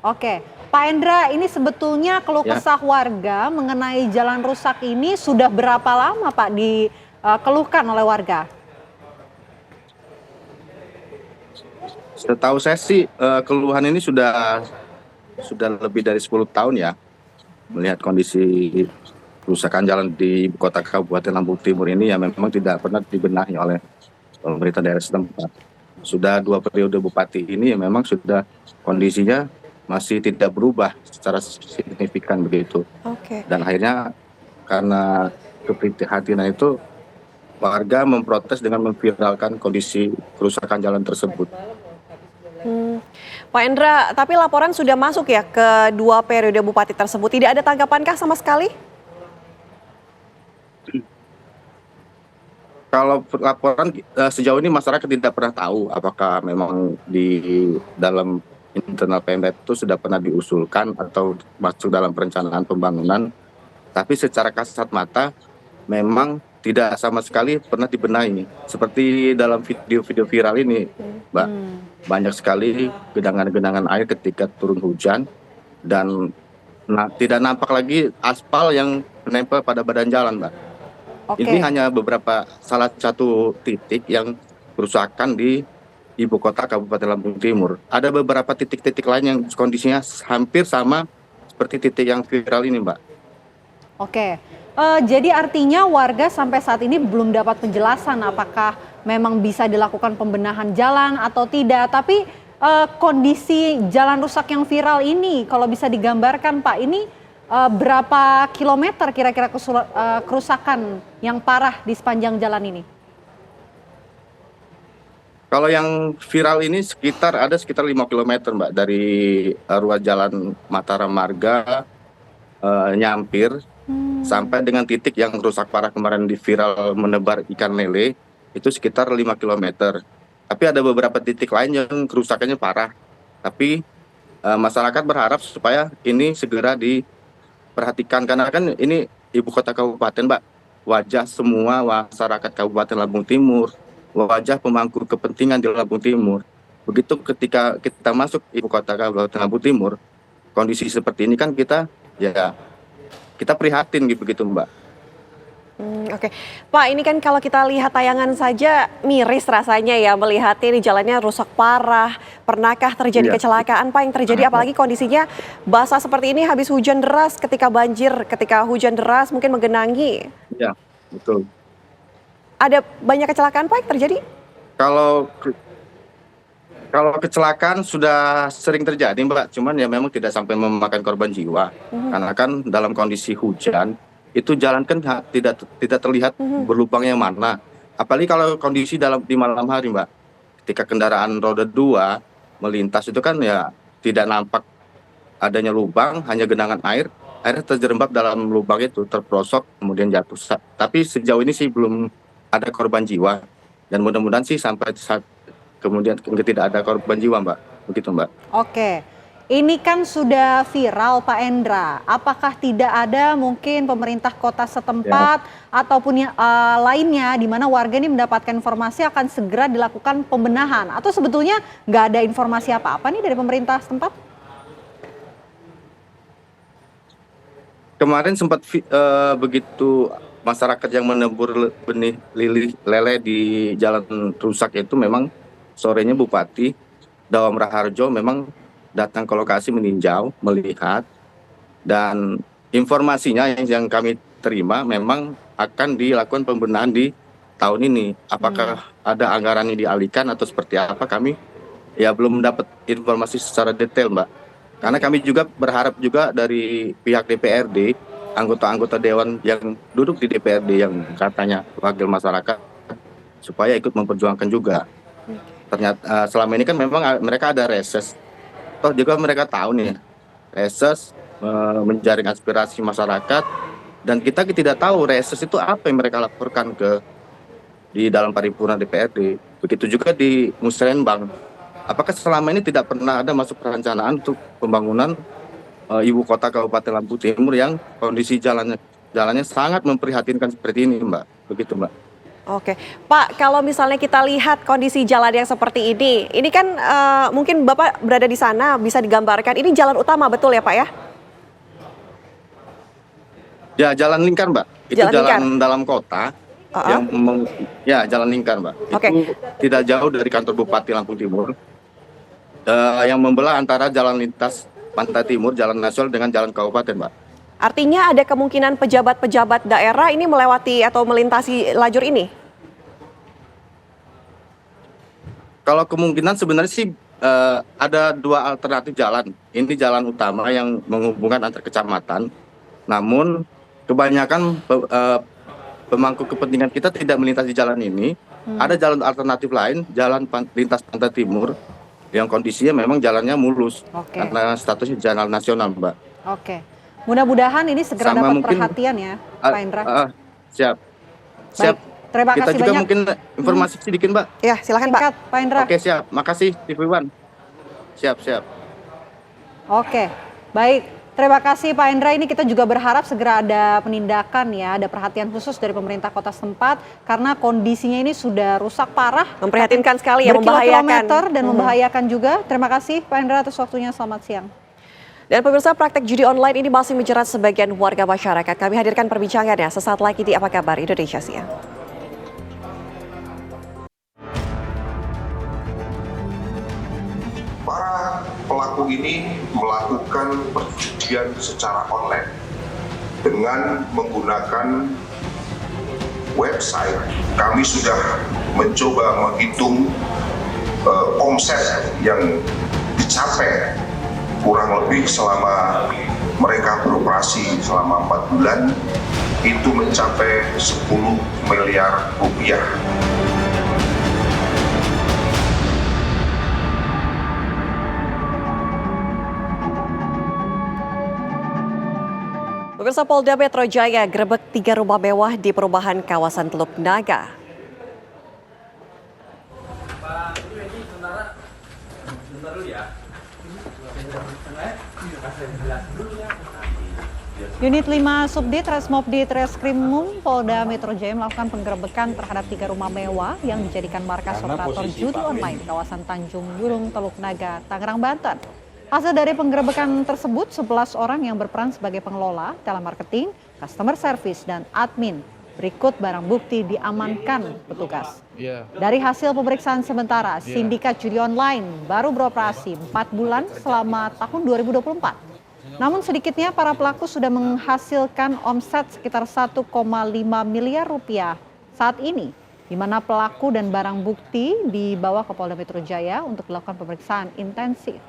Oke, Pak Endra, ini sebetulnya keluh kesah warga mengenai jalan rusak ini sudah berapa lama Pak dikeluhkan oleh warga? Setahu saya sih keluhan ini sudah lebih dari 10 tahun ya, melihat kondisi kerusakan jalan di ibu kota Kabupaten Lampung Timur ini yang memang tidak pernah dibenahi oleh pemerintah daerah setempat. Sudah 2 periode bupati ini yang memang sudah kondisinya masih tidak berubah secara signifikan begitu. Dan akhirnya karena keprihatinan itu warga memprotes dengan memviralkan kondisi kerusakan jalan tersebut. Pak Endra, tapi laporan sudah masuk ya ke 2 periode bupati tersebut. Tidak ada tanggapankah sama sekali? Kalau laporan sejauh ini masyarakat tidak pernah tahu apakah memang di dalam internal Pemda itu sudah pernah diusulkan atau masuk dalam perencanaan pembangunan. Tapi secara kasat mata memang tidak sama sekali pernah dibenahi. Seperti dalam video-video viral ini, Mbak. Banyak sekali genangan-genangan air ketika turun hujan dan tidak nampak lagi aspal yang menempel pada badan jalan, Mbak. Ini hanya salah satu titik yang kerusakan di ibu kota Kabupaten Lampung Timur. Ada beberapa titik-titik lain yang kondisinya hampir sama seperti titik yang viral ini, Mbak. Jadi artinya warga sampai saat ini belum dapat penjelasan apakah memang bisa dilakukan pembenahan jalan atau tidak. Tapi kondisi jalan rusak yang viral ini kalau bisa digambarkan Pak, ini berapa kilometer kira-kira kerusakan yang parah di sepanjang jalan ini? Kalau yang viral ini sekitar 5 km Mbak, dari ruas jalan Mataram Marga, Nyampir, sampai dengan titik yang rusak parah kemarin di viral menebar ikan lele, itu sekitar 5 km. Tapi ada beberapa titik lain yang kerusakannya parah. Tapi masyarakat berharap supaya ini segera diperhatikan, karena kan ini ibu kota kabupaten, Mbak. Wajah semua masyarakat Kabupaten Lampung Timur, wajah pemangku kepentingan di Lampung Timur. Begitu ketika kita masuk ibu kota Kabupaten Lampung Timur, kondisi seperti ini kan kita prihatin begitu, Mbak. Pak, ini kan kalau kita lihat tayangan saja miris rasanya ya melihatnya ini jalannya rusak parah. Pernahkah terjadi kecelakaan Pak yang terjadi apalagi kondisinya basah seperti ini habis hujan deras, ketika banjir, ketika hujan deras mungkin menggenangi? Iya, betul. Ada banyak kecelakaan Pak yang terjadi? Kalau kecelakaan sudah sering terjadi, Mbak, cuman ya memang tidak sampai memakan korban jiwa. Karena kan dalam kondisi hujan, itu jalan kan tidak terlihat berlubangnya mana. Apalagi kalau kondisi di malam hari, Mbak. Ketika kendaraan roda 2 melintas itu kan ya tidak nampak adanya lubang, hanya genangan air. akhirnya terjerembab dalam lubang itu, terperosok kemudian jatuh. Tapi sejauh ini sih belum ada korban jiwa dan mudah-mudahan sih sampai saat kemudian tidak ada korban jiwa, Mbak. Begitu, Mbak. Oke, ini kan sudah viral Pak Endra. Apakah tidak ada mungkin pemerintah kota setempat ataupun lainnya di mana warga ini mendapatkan informasi akan segera dilakukan pembenahan? Atau sebetulnya nggak ada informasi apa-apa nih dari pemerintah setempat? Kemarin sempat begitu masyarakat yang menebur benih lele di jalan rusak itu memang sorenya Bupati Dawam Raharjo memang datang ke lokasi meninjau, melihat, dan informasinya yang kami terima memang akan dilakukan pembenahan di tahun ini. Apakah ada anggaran yang dialihkan atau seperti apa, kami ya belum dapat informasi secara detail, Mbak. Karena kami juga berharap juga dari pihak DPRD, anggota-anggota dewan yang duduk di DPRD yang katanya wakil masyarakat, supaya ikut memperjuangkan juga. Ternyata selama ini kan memang mereka ada reses. Toh juga mereka tahu nih, reses menjaring aspirasi masyarakat, dan kita tidak tahu reses itu apa yang mereka laporkan di dalam paripurna DPRD. Begitu juga di Musrenbang. Apakah selama ini tidak pernah ada masuk perencanaan untuk pembangunan ibu kota Kabupaten Lampung Timur yang kondisi jalannya sangat memprihatinkan seperti ini, Mbak. Begitu, Mbak. Oke, Pak, kalau misalnya kita lihat kondisi jalan yang seperti ini kan mungkin Bapak berada di sana, bisa digambarkan, ini jalan utama betul ya Pak ya? Ya, jalan lingkar, Mbak. Itu jalan dalam kota, jalan lingkar, Mbak. Itu tidak jauh dari kantor Bupati Lampung Timur, yang membelah antara jalan lintas Pantai Timur, jalan nasional dengan jalan kabupaten, Mbak. Artinya ada kemungkinan pejabat-pejabat daerah ini melewati atau melintasi lajur ini? Kalau kemungkinan sebenarnya sih ada dua alternatif jalan. Ini jalan utama yang menghubungkan antar kecamatan. Namun kebanyakan pemangku kepentingan kita tidak melintasi jalan ini. Ada jalan alternatif lain, jalan lintas Pantai Timur, yang kondisinya memang jalannya mulus. Karena statusnya jalan nasional, Mbak. Oke. Mudah-mudahan ini segera dapat perhatian ya, Pak Endra. Siap. Baik, terima kasih kita juga banyak. mungkin informasi sedikit, Mbak. Ya, silakan Pak. Pak Endra. Oke, siap. Makasih, TV One. Siap. Oke, baik. Terima kasih Pak Endra. Ini kita juga berharap segera ada penindakan ya, ada perhatian khusus dari pemerintah kota setempat karena kondisinya ini sudah rusak parah. Memprihatinkan sekali ya, membahayakan. Berkilometer dan membahayakan juga. Terima kasih Pak Endra atas waktunya. Selamat siang. Dan pemirsa, praktek judi online ini masih menjerat sebagian warga masyarakat. Kami hadirkan perbincangannya sesaat lagi di Apa Kabar Indonesia Siang. Para pelaku ini melakukan perjudian secara online dengan menggunakan website. Kami sudah mencoba menghitung omset yang dicapai kurang lebih selama mereka beroperasi selama 4 bulan itu mencapai 10 miliar rupiah. Pemirsa, Polda Metro Jaya grebek 3 rumah mewah di perumahan kawasan Teluk Naga. Unit 5 Subdit Resmob di Treskrimum Polda Metro Jaya melakukan penggerebekan terhadap 3 rumah mewah yang dijadikan markas operator judi online di kawasan Tanjung Burung, Teluk Naga, Tangerang, Banten. Hasil dari penggerebekan tersebut, 11 orang yang berperan sebagai pengelola, telemarketing, customer service, dan admin. Berikut barang bukti diamankan petugas. Dari hasil pemeriksaan sementara, sindikat judi online baru beroperasi 4 bulan selama tahun 2024. Namun sedikitnya para pelaku sudah menghasilkan omset sekitar 1,5 miliar rupiah saat ini, di mana pelaku dan barang bukti dibawa ke Polda Metro Jaya untuk dilakukan pemeriksaan intensif.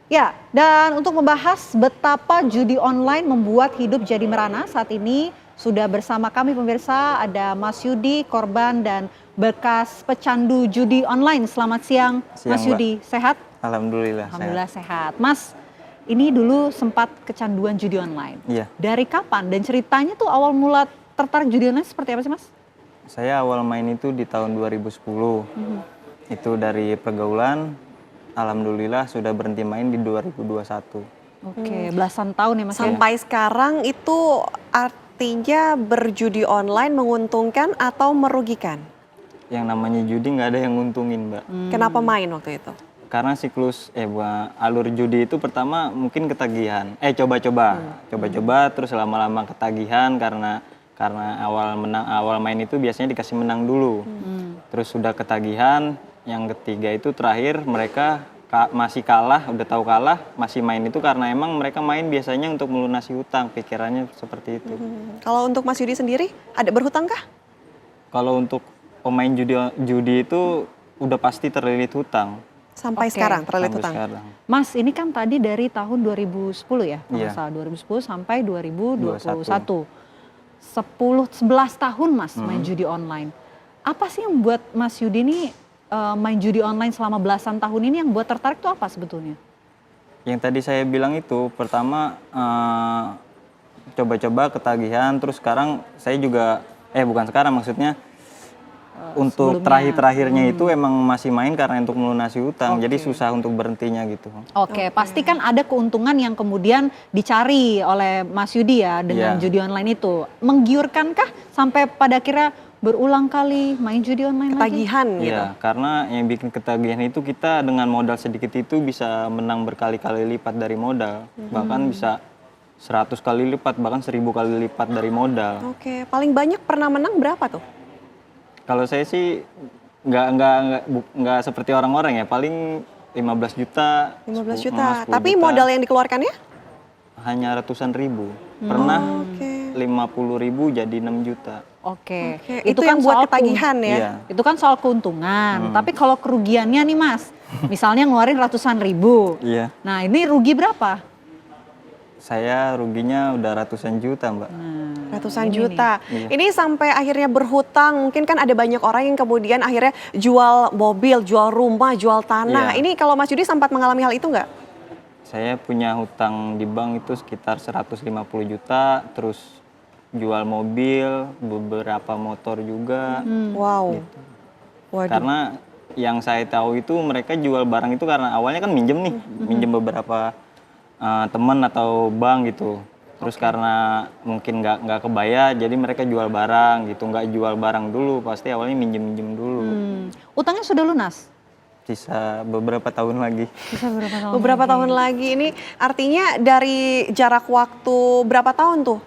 Ya, dan untuk membahas betapa judi online membuat hidup jadi merana, saat ini Sudah bersama kami pemirsa, ada Mas Yudi, korban dan bekas pecandu judi online. Selamat siang, Mas Yudi. Sehat? Alhamdulillah. Alhamdulillah sehat. Mas, ini dulu sempat kecanduan judi online. Iya. Dari kapan? Dan ceritanya tuh awal mula tertarik judi online seperti apa sih, Mas? Saya awal main itu di tahun 2010. Itu dari pergaulan. Alhamdulillah sudah berhenti main di 2021. Oke, belasan tahun ya Mas. Sampai sekarang itu artinya berjudi online menguntungkan atau merugikan? Yang namanya judi nggak ada yang nguntungin, Mbak. Kenapa main waktu itu? Karena siklus alur judi itu pertama mungkin ketagihan. Coba-coba terus lama-lama ketagihan karena awal main itu biasanya dikasih menang dulu. Terus sudah ketagihan, yang ketiga itu terakhir mereka masih kalah, udah tahu kalah, masih main itu karena emang mereka main biasanya untuk melunasi hutang, pikirannya seperti itu. Kalau untuk Mas Yudi sendiri, ada berhutang kah? Kalau untuk pemain judi itu udah pasti terlilit hutang. Sampai sekarang terlilit hutang. Mas, ini kan tadi dari tahun 2010 ya, kalau Iya. salah 2010 sampai 2021. 11 tahun Mas main judi online. Apa sih yang buat Mas Yudi ini main judi online selama belasan tahun ini yang buat tertarik tuh apa sebetulnya? Yang tadi saya bilang itu, pertama coba-coba ketagihan, terus sekarang saya juga, bukan sekarang maksudnya, untuk terakhir-terakhirnya itu emang masih main karena untuk melunasi hutang, jadi susah untuk berhentinya gitu. Oke, pasti kan ada keuntungan yang kemudian dicari oleh Mas Yudi ya dengan judi online itu. Menggiurkankah sampai pada akhirnya berulang kali main judi online ketagihan lagi? gitu? Iya, karena yang bikin ketagihan itu kita dengan modal sedikit itu bisa menang berkali-kali lipat dari modal. Bahkan bisa 100 kali lipat, bahkan 1000 kali lipat dari modal. Oke, paling banyak pernah menang berapa tuh? Kalau saya sih nggak seperti orang-orang ya, paling 15 juta. 15 juta. Tapi modal yang dikeluarkannya? Hanya ratusan ribu. Pernah 50 ribu jadi 6 juta. Oke. Itu yang buat ketagihan ya? Iya. Itu kan soal keuntungan. Tapi kalau kerugiannya nih Mas, misalnya ngeluarin ratusan ribu. Iya. Nah ini rugi berapa? Saya ruginya udah ratusan juta, Mbak. Ratusan juta. Iya. Ini sampai akhirnya berhutang, mungkin kan ada banyak orang yang kemudian akhirnya jual mobil, jual rumah, jual tanah. Iya. Ini kalau Mas Yudi sempat mengalami hal itu nggak? Saya punya hutang di bank itu sekitar 150 juta, terus jual mobil, beberapa motor juga. Wow. Gitu. Waduh. Karena yang saya tahu itu mereka jual barang itu karena awalnya kan minjem nih, minjem beberapa teman atau bank gitu. Terus karena mungkin nggak kebayar, jadi mereka jual barang gitu, nggak jual barang dulu, pasti awalnya minjem dulu. Utangnya sudah lunas? Sisa beberapa tahun lagi. Beberapa tahun lagi. Ini artinya dari jarak waktu berapa tahun tuh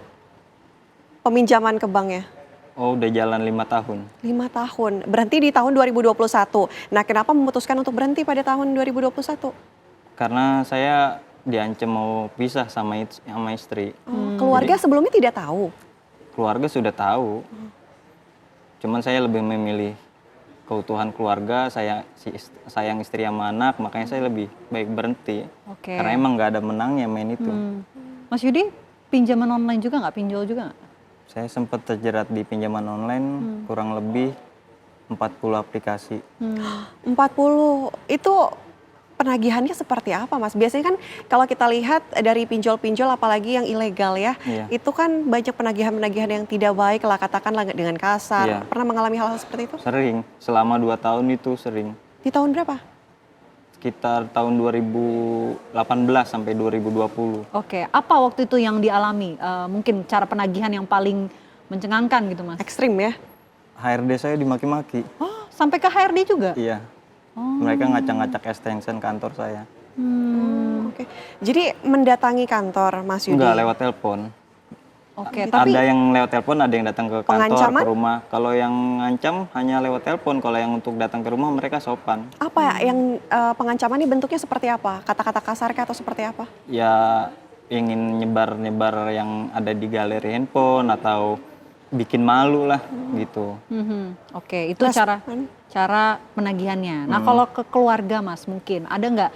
peminjaman ke banknya? Oh, udah jalan 5 tahun. 5 tahun. Berhenti di tahun 2021. Nah, kenapa memutuskan untuk berhenti pada tahun 2021? Karena saya diancam mau pisah sama istri. Keluarga sebelumnya tidak tahu? Keluarga sudah tahu. Cuman saya lebih memilih keutuhan keluarga, sayang istri sama anak, makanya saya lebih baik berhenti. Karena emang nggak ada menangnya main itu. Mas Yudi, pinjaman online juga nggak? Pinjol juga nggak? Saya sempat terjerat di pinjaman online kurang lebih 40 aplikasi. 40, itu penagihannya seperti apa Mas? Biasanya kan kalau kita lihat dari pinjol-pinjol apalagi yang ilegal ya, itu kan banyak penagihan-penagihan yang tidak baik lah, katakanlah dengan kasar. Iya. Pernah mengalami hal-hal seperti itu? Sering, selama 2 tahun itu sering. Di tahun berapa? Sekitar tahun 2018 sampai 2020. Oke, apa waktu itu yang dialami? Mungkin cara penagihan yang paling mencengangkan gitu Mas? Ekstrim ya? HRD saya dimaki-maki. Oh, sampai ke HRD juga? Iya. Mereka ngacak-ngacak extension kantor saya. Oke. Jadi mendatangi kantor Mas Yudi? Enggak, lewat telepon. Oke, tapi ada yang lewat telepon, ada yang datang ke kantor, pengancaman? ke rumah. Kalau yang ngancam hanya lewat telepon, kalau yang untuk datang ke rumah mereka sopan. Apa yang pengancaman ini bentuknya seperti apa? Kata-kata kasar kah atau seperti apa? Ya ingin nyebar-nyebar yang ada di galeri handphone atau bikin malu lah gitu. Oke, itu cara penagihannya. Nah, kalau ke keluarga Mas, mungkin ada nggak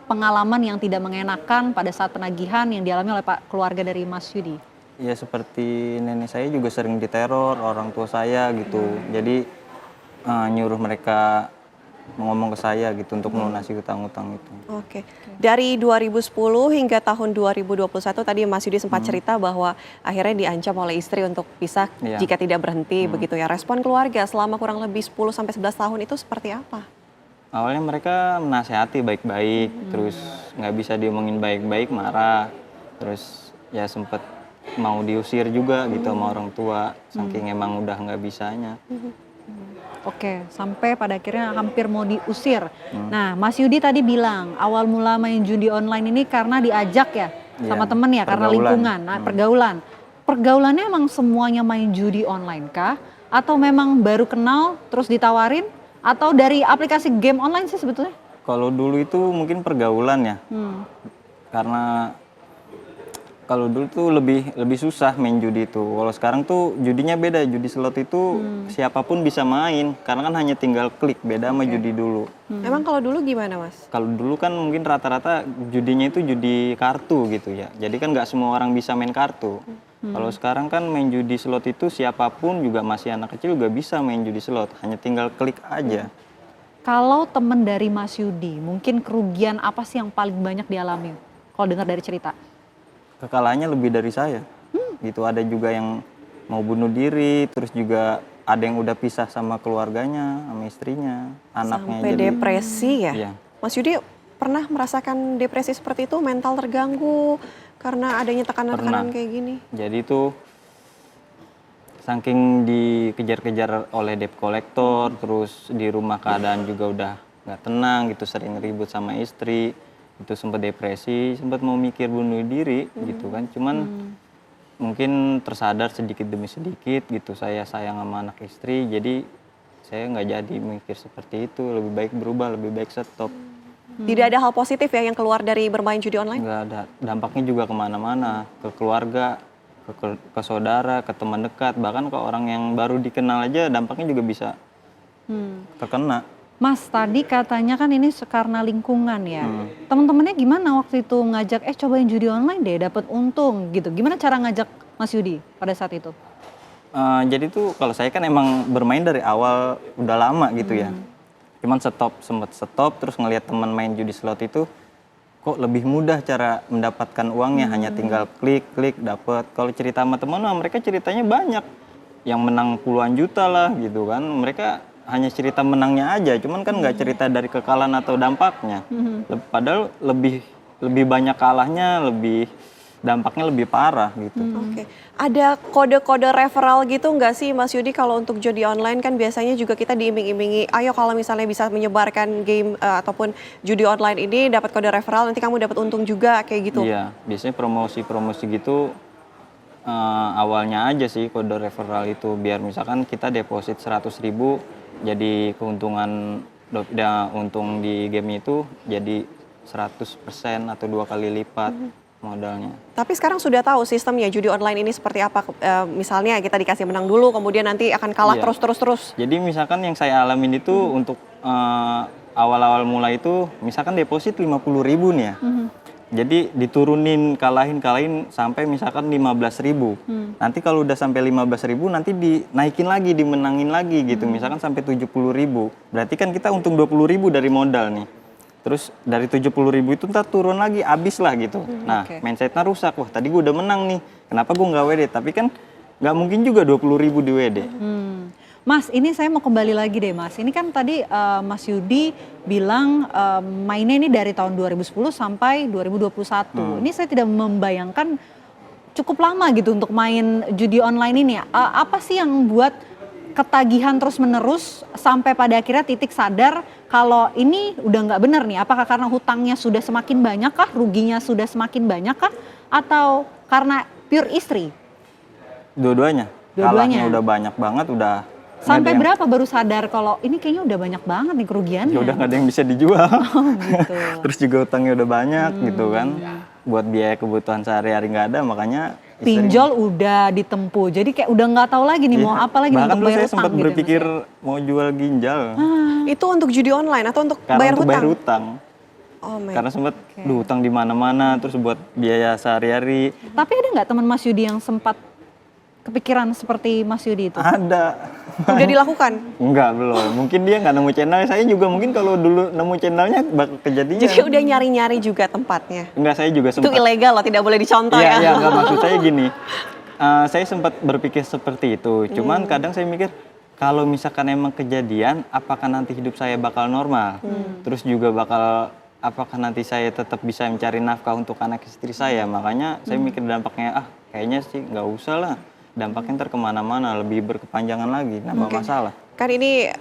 pengalaman yang tidak mengenakan pada saat penagihan yang dialami oleh keluarga dari Mas Yudi? ya seperti nenek saya juga sering diteror orang tua saya gitu. Jadi nyuruh mereka ngomong ke saya gitu untuk melunasi hutang-hutang itu. Oke. Dari 2010 hingga tahun 2021 tadi Mas Yudi sempat cerita bahwa akhirnya diancam oleh istri untuk pisah jika tidak berhenti begitu ya. Respon keluarga selama kurang lebih 10 sampai 11 tahun itu seperti apa? Awalnya mereka menasehati baik-baik, terus nggak bisa diomongin baik-baik, marah. Terus ya sempet mau diusir juga gitu sama orang tua, saking emang udah nggak bisanya. Oke, sampai pada akhirnya hampir mau diusir. Nah, Mas Yudi tadi bilang awal mula main judi online ini karena diajak ya sama temen ya, karena lingkungan, pergaulan. Pergaulannya emang semuanya main judi online kah? Atau memang baru kenal terus ditawarin? Atau dari aplikasi game online sih sebetulnya? Kalau dulu itu mungkin pergaulan ya, karena kalau dulu tuh lebih susah main judi itu. Kalau sekarang tuh judinya beda, judi slot itu siapapun bisa main, karena kan hanya tinggal klik, beda sama judi dulu. Emang kalau dulu gimana Mas? Kalau dulu kan mungkin rata-rata judinya itu judi kartu gitu ya, jadi kan nggak semua orang bisa main kartu. Kalau sekarang kan main judi slot itu siapapun juga masih anak kecil juga bisa main judi slot, hanya tinggal klik aja. Kalau temen dari Mas Yudi, mungkin kerugian apa sih yang paling banyak dialami? Kalau dengar dari cerita? Kekalahannya lebih dari saya. Gitu, ada juga yang mau bunuh diri, terus juga ada yang udah pisah sama keluarganya, sama istrinya, anaknya. Sampai depresi ya? Iya. Mas Yudi pernah merasakan depresi seperti itu, mental terganggu karena adanya tekanan-tekanan kayak gini? Jadi itu saking dikejar-kejar oleh debt collector, terus di rumah keadaan juga udah nggak tenang gitu, sering ribut sama istri, itu sempat depresi, sempat mau mikir bunuh diri gitu kan. Cuman mungkin tersadar sedikit demi sedikit gitu, saya sayang sama anak istri, jadi saya nggak jadi mikir seperti itu, lebih baik berubah, lebih baik stop. Tidak ada hal positif ya yang keluar dari bermain judi online? Nggak ada, dampaknya juga kemana-mana, ke keluarga, ke saudara, ke teman dekat, bahkan ke orang yang baru dikenal aja dampaknya juga bisa terkena. Mas, tadi katanya kan ini karena lingkungan ya. Teman-temannya gimana waktu itu ngajak, cobain judi online deh, dapat untung gitu. Gimana cara ngajak Mas Yudi pada saat itu? Jadi tuh kalau saya kan emang bermain dari awal udah lama gitu ya. Cuman sempet stop, terus ngelihat teman main judi slot itu kok lebih mudah cara mendapatkan uangnya, hanya tinggal klik dapat. Kalau cerita sama teman, mereka ceritanya banyak, yang menang puluhan juta lah gitu kan. Mereka hanya cerita menangnya aja, cuman kan nggak cerita dari kekalahan atau dampaknya. Padahal lebih banyak kalahnya, dampaknya lebih parah gitu. Oke. Ada kode-kode referral gitu nggak sih Mas Yudi kalau untuk judi online kan biasanya juga kita diiming-imingi, ayo kalau misalnya bisa menyebarkan game ataupun judi online ini dapat kode referral, nanti kamu dapat untung juga kayak gitu. Iya, biasanya promosi gitu awalnya aja sih kode referral itu, biar misalkan kita deposit 100.000 jadi keuntungan untung di game itu jadi 100% atau 2 kali lipat modalnya. Tapi sekarang sudah tahu sistemnya judi online ini seperti apa, misalnya kita dikasih menang dulu kemudian nanti akan kalah terus. Jadi misalkan yang saya alamin itu untuk awal-awal mulai itu misalkan deposit 50.000 nih ya. Jadi diturunin, kalahin sampai misalkan 15.000. Nanti kalau udah sampai 15.000 nanti dinaikin lagi, dimenangin lagi gitu. Misalkan sampai 70.000. Berarti kan kita untung 20.000 dari modal nih. Terus dari 70.000 itu ntar turun lagi, habis lah gitu. Nah, mindsetnya rusak. Wah, tadi gue udah menang nih. Kenapa gue nggak WD? Tapi kan nggak mungkin juga 20.000 di WD. Mas, ini saya mau kembali lagi deh Mas. Ini kan tadi Mas Yudi bilang mainnya ini dari tahun 2010 sampai 2021. Ini saya tidak membayangkan cukup lama gitu untuk main judi online ini. Apa sih yang buat ketagihan terus menerus sampai pada akhirnya titik sadar kalau ini udah nggak benar nih? Apakah karena hutangnya sudah semakin banyak kah? Ruginya sudah semakin banyak kah? Atau karena pure istri? Dua-duanya. Kalahnya udah banyak banget, udah. Sampai berapa baru sadar kalau ini kayaknya udah banyak banget nih kerugiannya? Ya udah nggak ada yang bisa dijual. Gitu. Terus juga utangnya udah banyak gitu kan. Buat biaya kebutuhan sehari-hari nggak ada, makanya pinjol udah ditempuh. Jadi kayak udah nggak tahu lagi nih mau apa lagi untuk bayar utang. Bahkan saya sempat berpikir mau jual ginjal. Itu untuk judi online atau untuk bayar hutang? Bayar hutang. Karena sempat hutang di mana-mana, terus buat biaya sehari-hari. Tapi ada nggak teman Mas Yudi yang sempat kepikiran seperti Mas Yudi itu? Ada. Udah dilakukan? Enggak, belum. Mungkin dia nggak nemu channel. Saya juga mungkin kalau dulu nemu channelnya bakal kejadian. Jadi udah nyari-nyari juga tempatnya? Enggak, saya juga sempat. Itu ilegal loh, tidak boleh dicontoh ya? Iya, enggak, maksud saya gini. Saya sempat berpikir seperti itu. Cuman kadang saya mikir, kalau misalkan emang kejadian, apakah nanti hidup saya bakal normal? Terus juga apakah nanti saya tetap bisa mencari nafkah untuk anak istri saya? Makanya saya mikir dampaknya, kayaknya sih nggak usah lah. Dampaknya ntar kemana-mana, lebih berkepanjangan lagi, nambah masalah. Kan ini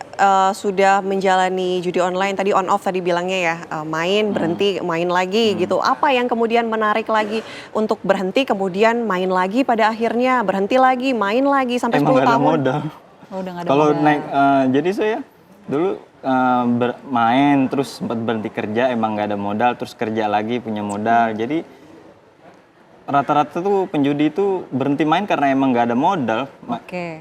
sudah menjalani judi online, tadi on off tadi bilangnya ya, main, berhenti, main lagi gitu. Apa yang kemudian menarik lagi untuk berhenti, kemudian main lagi pada akhirnya, berhenti lagi, main lagi, sampai 10 tahun? Emang modal. Kalau naik, jadi saya dulu main, terus sempat berhenti kerja, emang nggak ada modal, terus kerja lagi punya modal. Jadi rata-rata tuh penjudi itu berhenti main karena emang nggak ada modal.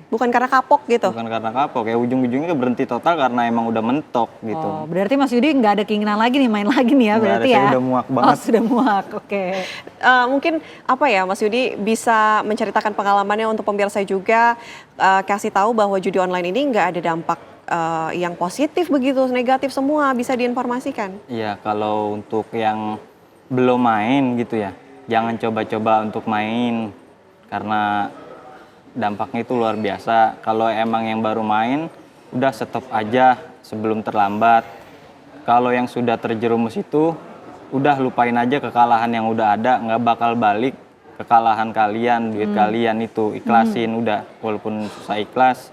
Bukan karena kapok gitu? Bukan karena kapok, ya ujung-ujungnya berhenti total karena emang udah mentok gitu. Oh, berarti Mas Yudi nggak ada keinginan lagi nih main lagi nih ya, berarti ya? Saya udah muak banget. Oh, sudah muak, oke. Mungkin apa ya Mas Yudi bisa menceritakan pengalamannya untuk pemirsa juga, kasih tahu bahwa judi online ini nggak ada dampak yang positif begitu, negatif semua, bisa diinformasikan? Iya, kalau untuk yang belum main gitu ya, jangan coba-coba untuk main karena dampaknya itu luar biasa. Kalau emang yang baru main, udah stop aja sebelum terlambat. Kalau yang sudah terjerumus itu, udah lupain aja kekalahan yang udah ada, nggak bakal balik kekalahan kalian, duit kalian itu, ikhlasin udah, walaupun susah ikhlas.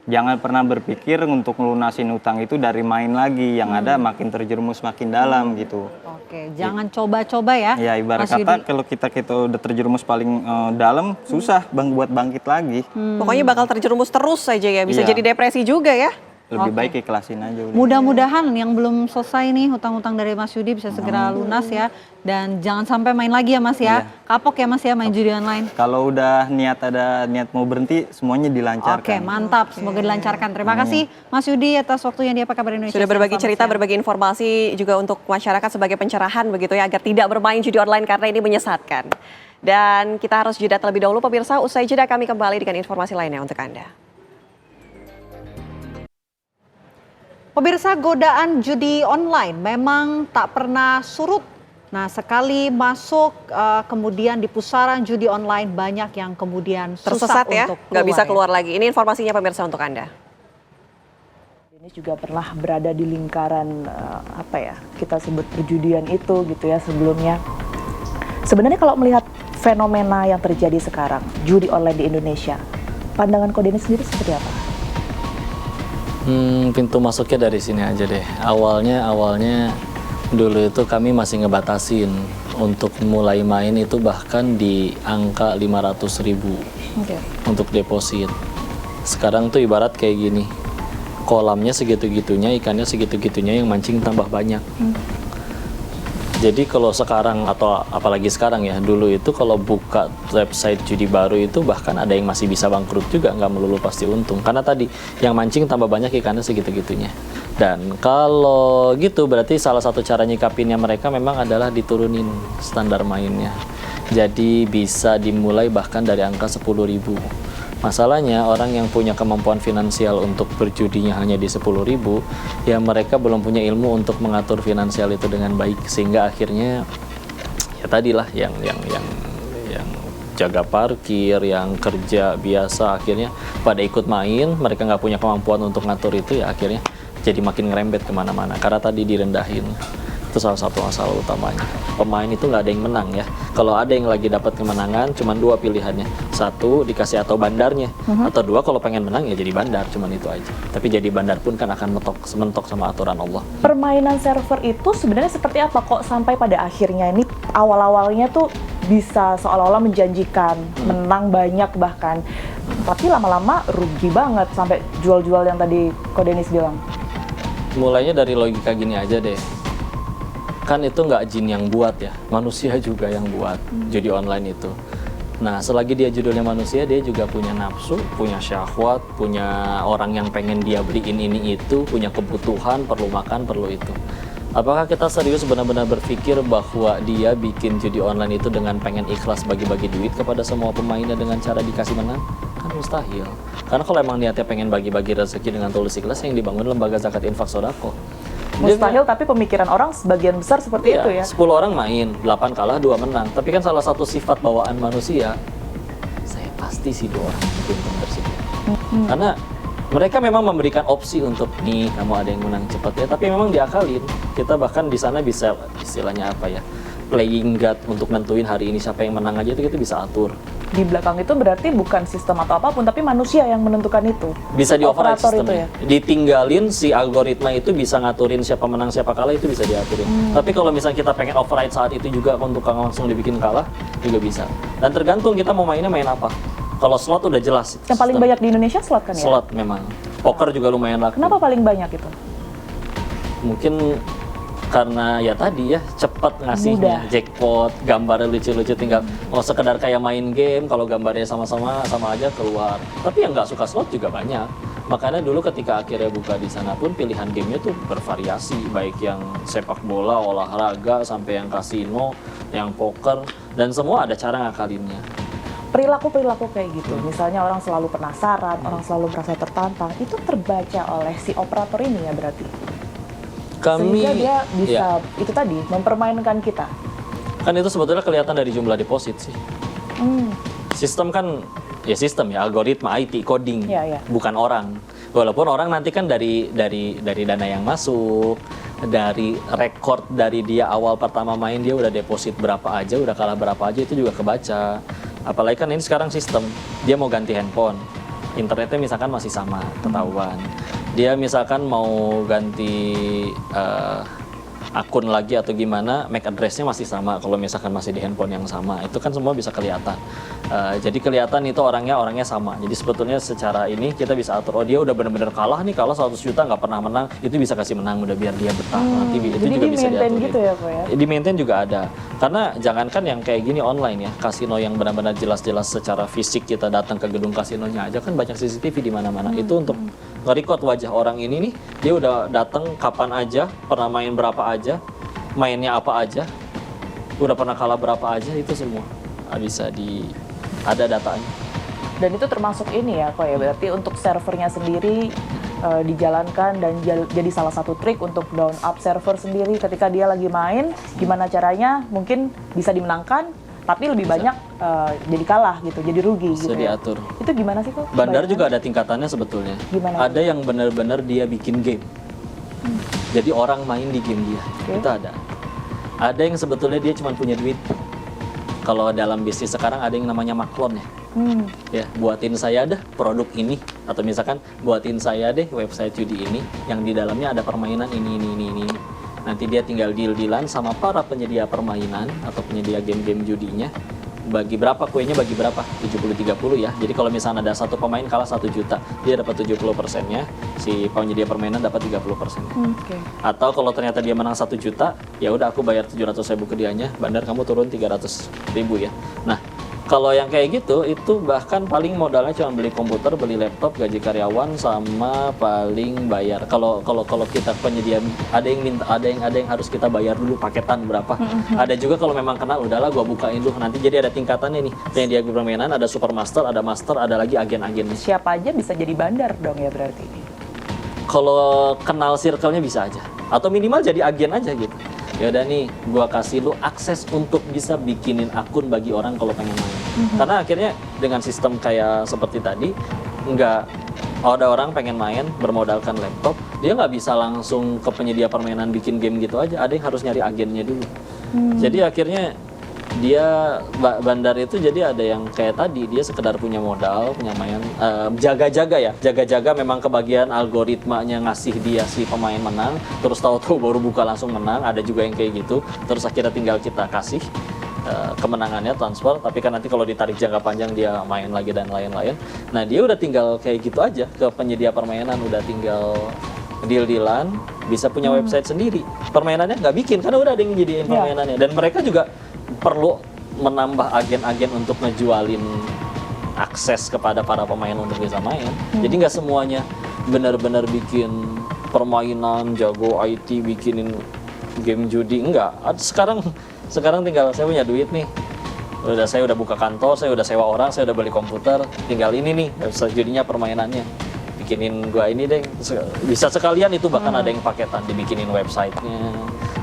Jangan pernah berpikir untuk melunasin utang itu dari main lagi, yang ada makin terjerumus makin dalam gitu. Oke, jangan coba-coba ya. Ya ibarat kata kalau kita udah terjerumus paling dalam, susah buat bangkit lagi. Pokoknya bakal terjerumus terus saja ya, bisa jadi depresi juga ya. Lebih baik ikhlasin aja udah. Mudah-mudahan yang belum selesai nih hutang-hutang dari Mas Yudi bisa segera lunas ya. Dan jangan sampai main lagi ya Mas ya. Kapok ya Mas ya main judi online. Kalau udah ada niat mau berhenti, semuanya dilancarkan. Oke, mantap. Semoga dilancarkan. Terima kasih Mas Yudi atas waktunya di Apa Kabar Indonesia. Sudah berbagi cerita, berbagi informasi juga untuk masyarakat sebagai pencerahan begitu ya, agar tidak bermain judi online karena ini menyesatkan. Dan kita harus jeda terlebih dahulu pemirsa. Usai jeda kami kembali dengan informasi lainnya untuk Anda. Pemirsa, godaan judi online memang tak pernah surut. Nah, sekali masuk kemudian di pusaran judi online, banyak yang kemudian tersesat ya, nggak bisa keluar ya. lagi. Ini informasinya pemirsa untuk Anda. Ini juga pernah berada di lingkaran kita sebut perjudian itu gitu ya sebelumnya. Sebenarnya kalau melihat fenomena yang terjadi sekarang, judi online di Indonesia, pandangan Kodenis sendiri seperti apa? Pintu masuknya dari sini aja deh. Awalnya dulu itu kami masih ngebatasin untuk mulai main itu bahkan di angka 500.000 untuk deposit. Sekarang tuh ibarat kayak gini, kolamnya segitu-gitunya, ikannya segitu-gitunya, yang mancing tambah banyak. Jadi kalau sekarang atau apalagi sekarang ya, dulu itu kalau buka website judi baru itu bahkan ada yang masih bisa bangkrut juga, nggak melulu pasti untung. Karena tadi yang mancing tambah banyak, ikannya segitu-gitunya. Dan kalau gitu berarti salah satu cara nyikapinnya mereka memang adalah diturunin standar mainnya. Jadi bisa dimulai bahkan dari angka 10.000. Masalahnya orang yang punya kemampuan finansial untuk berjudinya hanya di 10.000, ya mereka belum punya ilmu untuk mengatur finansial itu dengan baik, sehingga akhirnya ya tadilah yang jaga parkir, yang kerja biasa akhirnya pada ikut main, mereka nggak punya kemampuan untuk ngatur itu, ya akhirnya jadi makin ngerembet kemana-mana karena tadi direndahin. Itu salah satu masalah utamanya. Pemain itu nggak ada yang menang ya. Kalau ada yang lagi dapat kemenangan, cuma dua pilihannya. Satu, dikasih atau bandarnya. Atau dua, kalau pengen menang ya jadi bandar, cuman itu aja. Tapi jadi bandar pun kan akan mentok sama aturan Allah. Permainan server itu sebenarnya seperti apa kok sampai pada akhirnya ini awal-awalnya tuh bisa seolah-olah menjanjikan, menang banyak bahkan. Tapi lama-lama rugi banget sampai jual-jual yang tadi Kodenis bilang. Mulainya dari logika gini aja deh. Kan itu nggak jin yang buat ya, manusia juga yang buat judi online itu. Nah, selagi dia judulnya manusia, dia juga punya nafsu, punya syahwat, punya orang yang pengen dia beliin ini itu, punya kebutuhan, perlu makan, perlu itu. Apakah kita serius benar-benar berpikir bahwa dia bikin judi online itu dengan pengen ikhlas bagi-bagi duit kepada semua pemainnya dengan cara dikasih menang? Kan mustahil. Karena kalau emang niatnya pengen bagi-bagi rezeki dengan tulus ikhlas, yang dibangun lembaga zakat infak sodako. Mustahil, tapi pemikiran orang sebagian besar seperti itu ya. 10 orang main, 8 kalah, 2 menang. Tapi kan salah satu sifat bawaan manusia, saya pasti sih 2 orang bikin tersebut. Karena mereka memang memberikan opsi untuk nih kamu ada yang menang cepat ya, tapi memang diakalin. Kita bahkan di sana bisa istilahnya apa ya, playing God untuk nentuin hari ini siapa yang menang aja itu kita bisa atur. Di belakang itu berarti bukan sistem atau apapun, tapi manusia yang menentukan itu. Bisa di override Operator itu sistemnya. ya. Ditinggalin si algoritma itu bisa ngaturin siapa menang siapa kalah, itu bisa diaturin. Tapi kalau misalnya kita pengen override saat itu juga untuk langsung dibikin kalah juga bisa. Dan tergantung kita mau mainnya main apa. Kalau slot udah jelas. Yang paling banyak di Indonesia slot kan ya? Slot memang. Poker juga lumayan laku. Kenapa paling banyak itu? Mungkin karena ya tadi ya cepat ngasihnya, jackpot, gambarnya lucu-lucu, tinggal mau sekedar kayak main game, kalau gambarnya sama-sama sama aja keluar. Tapi yang nggak suka slot juga banyak. Makanya dulu ketika akhirnya buka di sana pun pilihan gamenya tuh bervariasi, baik yang sepak bola, olahraga, sampai yang kasino, yang poker, dan semua ada cara ngakalinnya. Perilaku-perilaku kayak gitu, misalnya orang selalu penasaran, orang selalu merasa tertantang, itu terbaca oleh si operator ini ya berarti? Sehingga dia bisa, itu tadi, mempermainkan kita. Kan itu sebetulnya kelihatan dari jumlah deposit sih. Sistem kan, ya sistem ya, algoritma, IT, coding, bukan orang. Walaupun orang nanti kan dari dana yang masuk, dari record dari dia awal pertama main dia udah deposit berapa aja, udah kalah berapa aja, itu juga kebaca. Apalagi kan ini sekarang sistem, dia mau ganti handphone, internetnya misalkan masih sama, ketahuan. Dia misalkan mau ganti akun lagi atau gimana, MAC address-nya masih sama, kalau misalkan masih di handphone yang sama, itu kan semua bisa kelihatan. Jadi kelihatan itu orangnya sama. Jadi sebetulnya secara ini kita bisa atur, oh dia udah benar-benar kalah nih, kalah 100 juta nggak pernah menang, itu bisa kasih menang udah biar dia betah. Nanti itu jadi juga bisa diatur. gitu ya Pak ya? Di maintain juga ada. Karena jangankan yang kayak gini online ya, kasino yang benar-benar jelas-jelas secara fisik kita datang ke gedung kasinonya aja kan banyak CCTV di mana-mana. Itu untuk nge-record wajah orang ini nih, dia udah datang kapan aja, pernah main berapa aja, mainnya apa aja, udah pernah kalah berapa aja, itu semua bisa ada datanya. Dan itu termasuk ini ya kok ya, berarti untuk servernya sendiri dijalankan dan jadi salah satu trik untuk down up server sendiri ketika dia lagi main, gimana caranya mungkin bisa dimenangkan tapi lebih banyak jadi kalah gitu, jadi rugi bisa gitu diatur. Ya. Itu gimana sih kok? Bandar juga ada tingkatannya sebetulnya. Gimana? Ada yang benar-benar dia bikin game. Jadi orang main di game dia. Itu ada. Ada yang sebetulnya dia cuma punya duit. Kalau dalam bisnis sekarang ada yang namanya maklon ya. Ya, buatin saya deh produk ini, atau misalkan buatin saya deh website judi ini yang di dalamnya ada permainan ini. Nanti dia tinggal deal-dealan sama para penyedia permainan atau penyedia game-game judinya. Bagi berapa kuenya, bagi berapa? 70-30 ya. Jadi kalau misalnya ada satu pemain kalah 1 juta, dia dapat 70%-nya, si penyedia permainan dapat 30%-nya. Atau kalau ternyata dia menang 1 juta, ya udah aku bayar 700.000 ke dianya, bandar kamu turun 300.000 ya. Nah, kalau yang kayak gitu, itu bahkan paling modalnya cuma beli komputer, beli laptop, gaji karyawan, sama paling bayar. Kalau kita penyedia, ada yang harus kita bayar dulu paketan berapa. Ada juga kalau memang kenal, udahlah gua bukain dulu. Nanti jadi ada tingkatannya nih. Penyedia permainan, ada supermaster, ada master, ada lagi agen-agen. Siapa aja bisa jadi bandar dong ya berarti? Kalau kenal circle-nya bisa aja. Atau minimal jadi agen aja gitu. Ya udah nih, gua kasih lu akses untuk bisa bikinin akun bagi orang kalau pengen main. Karena akhirnya dengan sistem kayak seperti tadi, ada orang pengen main bermodalkan laptop, dia nggak bisa langsung ke penyedia permainan bikin game gitu aja. Ada yang harus nyari agennya dulu. Jadi akhirnya dia bandar itu jadi ada yang kayak tadi, dia sekedar punya modal, punya main, jaga-jaga memang kebagian algoritmanya ngasih dia si pemain menang, terus tahu-tahu baru buka langsung menang. Ada juga yang kayak gitu, terus akhirnya tinggal kita kasih kemenangannya transfer, tapi kan nanti kalau ditarik jangka panjang dia main lagi dan lain-lain. Nah dia udah tinggal kayak gitu aja ke penyedia permainan, udah tinggal deal-dealan, bisa punya website sendiri. Permainannya nggak bikin, karena udah ada yang nyediain permainannya. Dan mereka juga perlu menambah agen-agen untuk ngejualin akses kepada para pemain untuk bisa main. Jadi nggak semuanya benar-benar bikin permainan, jago IT, bikinin game judi enggak. Sekarang tinggal saya punya duit nih. Saya udah buka kantor, saya udah sewa orang, saya udah beli komputer, tinggal ini nih website judinya, permainannya. Bikinin gua ini deh. Bisa sekalian itu, bahkan ada yang paketan dibikinin websitenya.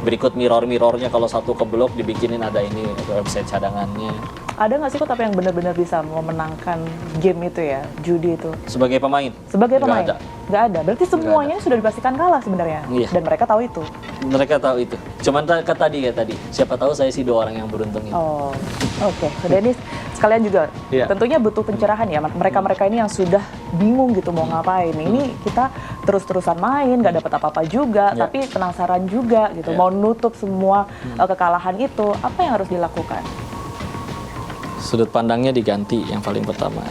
Berikut mirror-mirrornya, kalau satu keblok dibikinin ada ini website cadangannya. Ada nggak sih kok tapi yang benar-benar bisa memenangkan game itu ya, judi itu? Sebagai pemain? Sebagai pemain? Nggak ada. Berarti semuanya sudah dipastikan kalah sebenarnya? Iya. Dan mereka tahu itu? Mereka tahu itu. Cuman kayak tadi, siapa tahu saya sih 2 orang yang beruntung itu. Oh, oke. Denis, sekalian juga tentunya butuh pencerahan ya. Mereka-mereka ini yang sudah bingung gitu mau ngapain. Ini kita terus-terusan main, nggak dapat apa-apa juga, tapi penasaran juga gitu. Mau nutup semua kekalahan itu, apa yang harus dilakukan? Sudut pandangnya diganti yang paling pertama,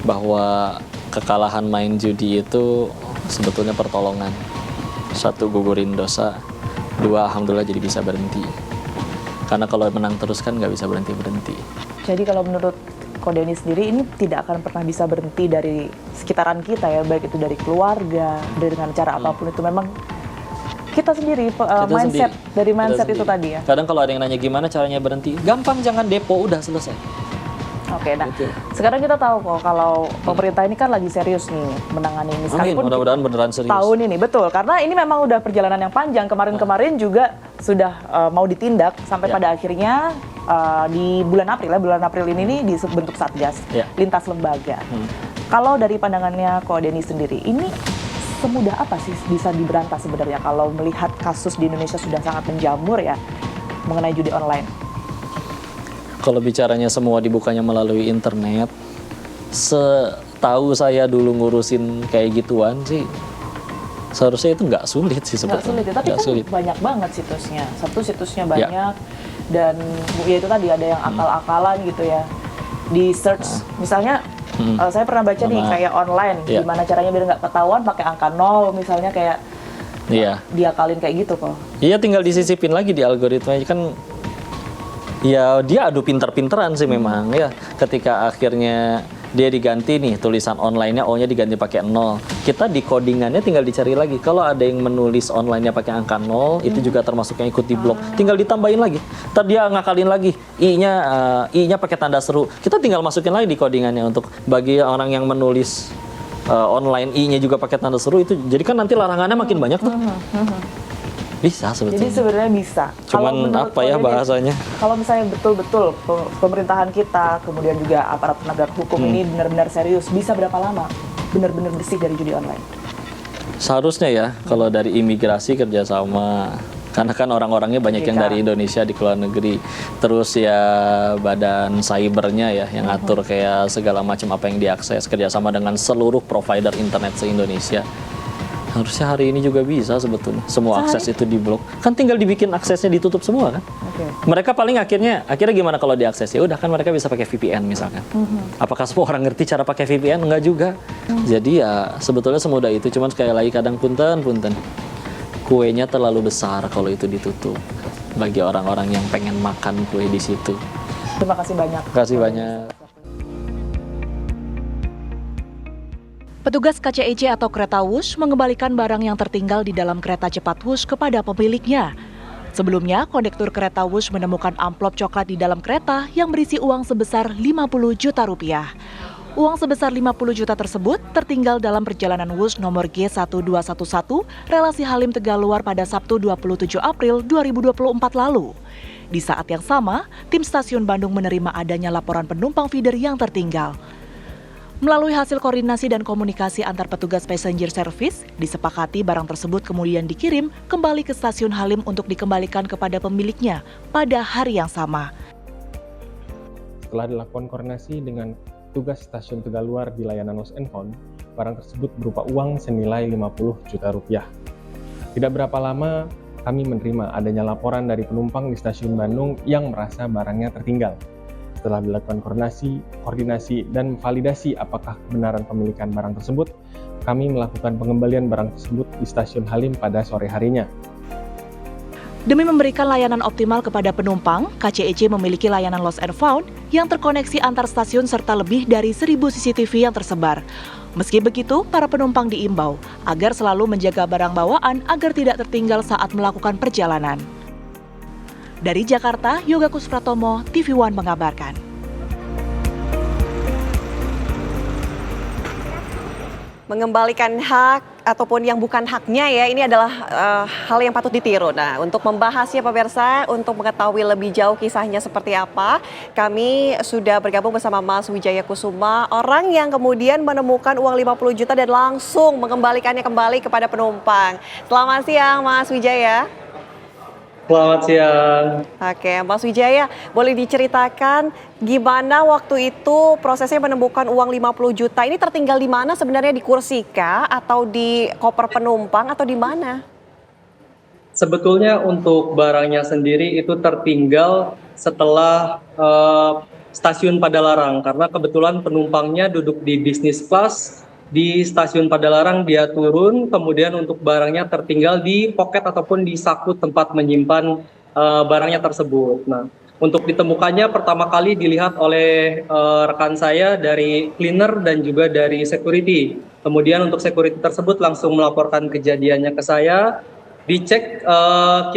bahwa kekalahan main judi itu sebetulnya pertolongan. 1, gugurin dosa, 2, alhamdulillah jadi bisa berhenti. Karena kalau menang terus kan nggak bisa berhenti-berhenti. Jadi kalau menurut Ko Denis sendiri ini tidak akan pernah bisa berhenti dari sekitaran kita ya, baik itu dari keluarga, dengan cara apapun itu memang kita sendiri mindset itu tadi ya. Kadang kalau ada yang nanya gimana caranya berhenti, gampang, jangan depo, udah selesai. Oke, nah sekarang kita tahu kok kalau pemerintah ini kan lagi serius nih menangani ini. Amin, mudah-mudahan beneran serius. Tahun ini, betul. Karena ini memang udah perjalanan yang panjang. Kemarin juga sudah mau ditindak sampai pada akhirnya di bulan April ini dibentuk Satgas lintas lembaga. Kalau dari pandangannya Ko Denis sendiri, ini semudah apa sih bisa diberantas sebenarnya kalau melihat kasus di Indonesia sudah sangat menjamur ya mengenai judi online? Kalau bicaranya semua dibukanya melalui internet, setahu saya dulu ngurusin kayak gituan sih, seharusnya itu nggak sulit sih sebetulnya. Nggak sulit, tapi kan sulit. Banyak banget situsnya. Situsnya banyak, dan ya itu tadi ada yang akal-akalan gitu ya. Di search, misalnya saya pernah baca nih kayak online, gimana caranya biar nggak ketahuan pakai angka 0 misalnya kayak diakalin kayak gitu kok. Iya, tinggal disisipin lagi di algoritma kan. Ya dia adu pinter-pinteran sih memang ya. Ketika akhirnya dia diganti nih tulisan online-nya O-nya diganti pakai 0. Kita di codingannya tinggal dicari lagi. Kalau ada yang menulis online-nya pakai angka 0, itu juga termasuk yang ikut di blok. Tinggal ditambahin lagi. Ntar dia ngakalin lagi. I-nya pakai tanda seru. Kita tinggal masukin lagi di codingannya untuk bagi orang yang menulis online I-nya juga pakai tanda seru itu. Jadi kan nanti larangannya makin banyak tuh. Bisa sebetulnya. Jadi sebenarnya bisa. Cuman apa ya bahasanya? Kalau misalnya betul-betul pemerintahan kita, kemudian juga aparat penegak hukum ini benar-benar serius, bisa berapa lama benar-benar bersih dari judi online? Seharusnya ya, kalau dari imigrasi kerjasama, karena kan orang-orangnya banyak yang dari Indonesia di luar negeri. Terus ya badan cybernya ya, yang ngatur kayak segala macam apa yang diakses, kerjasama dengan seluruh provider internet se-Indonesia. Harusnya hari ini juga bisa sebetulnya. Semua akses itu diblok. Kan tinggal dibikin aksesnya ditutup semua kan. Mereka paling akhirnya gimana kalau diakses? Ya udah kan mereka bisa pakai VPN misalkan. Apakah semua orang ngerti cara pakai VPN? Enggak juga. Jadi ya sebetulnya semudah itu. Cuman sekali lagi kadang punten. Kuenya terlalu besar kalau itu ditutup. Bagi orang-orang yang pengen makan kue di situ. Terima kasih banyak. Terima kasih banyak. Petugas KCEC atau kereta Wush mengembalikan barang yang tertinggal di dalam kereta cepat Wush kepada pemiliknya. Sebelumnya, kondektur kereta Wush menemukan amplop coklat di dalam kereta yang berisi uang sebesar 50 juta rupiah. Uang sebesar 50 juta tersebut tertinggal dalam perjalanan Wush nomor G1211 relasi Halim Tegaluar pada Sabtu 27 April 2024 lalu. Di saat yang sama, tim stasiun Bandung menerima adanya laporan penumpang feeder yang tertinggal. Melalui hasil koordinasi dan komunikasi antar petugas passenger service, disepakati barang tersebut kemudian dikirim kembali ke stasiun Halim untuk dikembalikan kepada pemiliknya pada hari yang sama. Setelah dilakukan koordinasi dengan tugas stasiun Tegaluar di layanan Lost and Found, barang tersebut berupa uang senilai 50 juta rupiah. Tidak berapa lama, kami menerima adanya laporan dari penumpang di stasiun Bandung yang merasa barangnya tertinggal. Setelah dilakukan koordinasi, dan validasi apakah kebenaran pemilikan barang tersebut, kami melakukan pengembalian barang tersebut di stasiun Halim pada sore harinya. Demi memberikan layanan optimal kepada penumpang, KCEC memiliki layanan Lost and Found yang terkoneksi antar stasiun serta lebih dari 1.000 CCTV yang tersebar. Meski begitu, para penumpang diimbau agar selalu menjaga barang bawaan agar tidak tertinggal saat melakukan perjalanan. Dari Jakarta, Yoga Kuspratomo, TV One mengabarkan. Mengembalikan hak ataupun yang bukan haknya ya, ini adalah hal yang patut ditiru. Nah, untuk membahasnya pemirsa, untuk mengetahui lebih jauh kisahnya seperti apa, kami sudah bergabung bersama Mas Wijaya Kusuma, orang yang kemudian menemukan uang 50 juta dan langsung mengembalikannya kembali kepada penumpang. Selamat siang Mas Wijaya. Selamat siang. Oke, Mas Wijaya, boleh diceritakan gimana waktu itu prosesnya menemukan uang 50 juta ini tertinggal di mana sebenarnya, di kursi kah atau di koper penumpang atau di mana? Sebetulnya untuk barangnya sendiri itu tertinggal setelah stasiun Padalarang karena kebetulan penumpangnya duduk di bisnis class. Di stasiun Padalarang dia turun, kemudian untuk barangnya tertinggal di poket ataupun di saku tempat menyimpan barangnya tersebut. Nah, untuk ditemukannya pertama kali dilihat oleh rekan saya dari cleaner dan juga dari security. Kemudian untuk security tersebut langsung melaporkan kejadiannya ke saya. Dicek,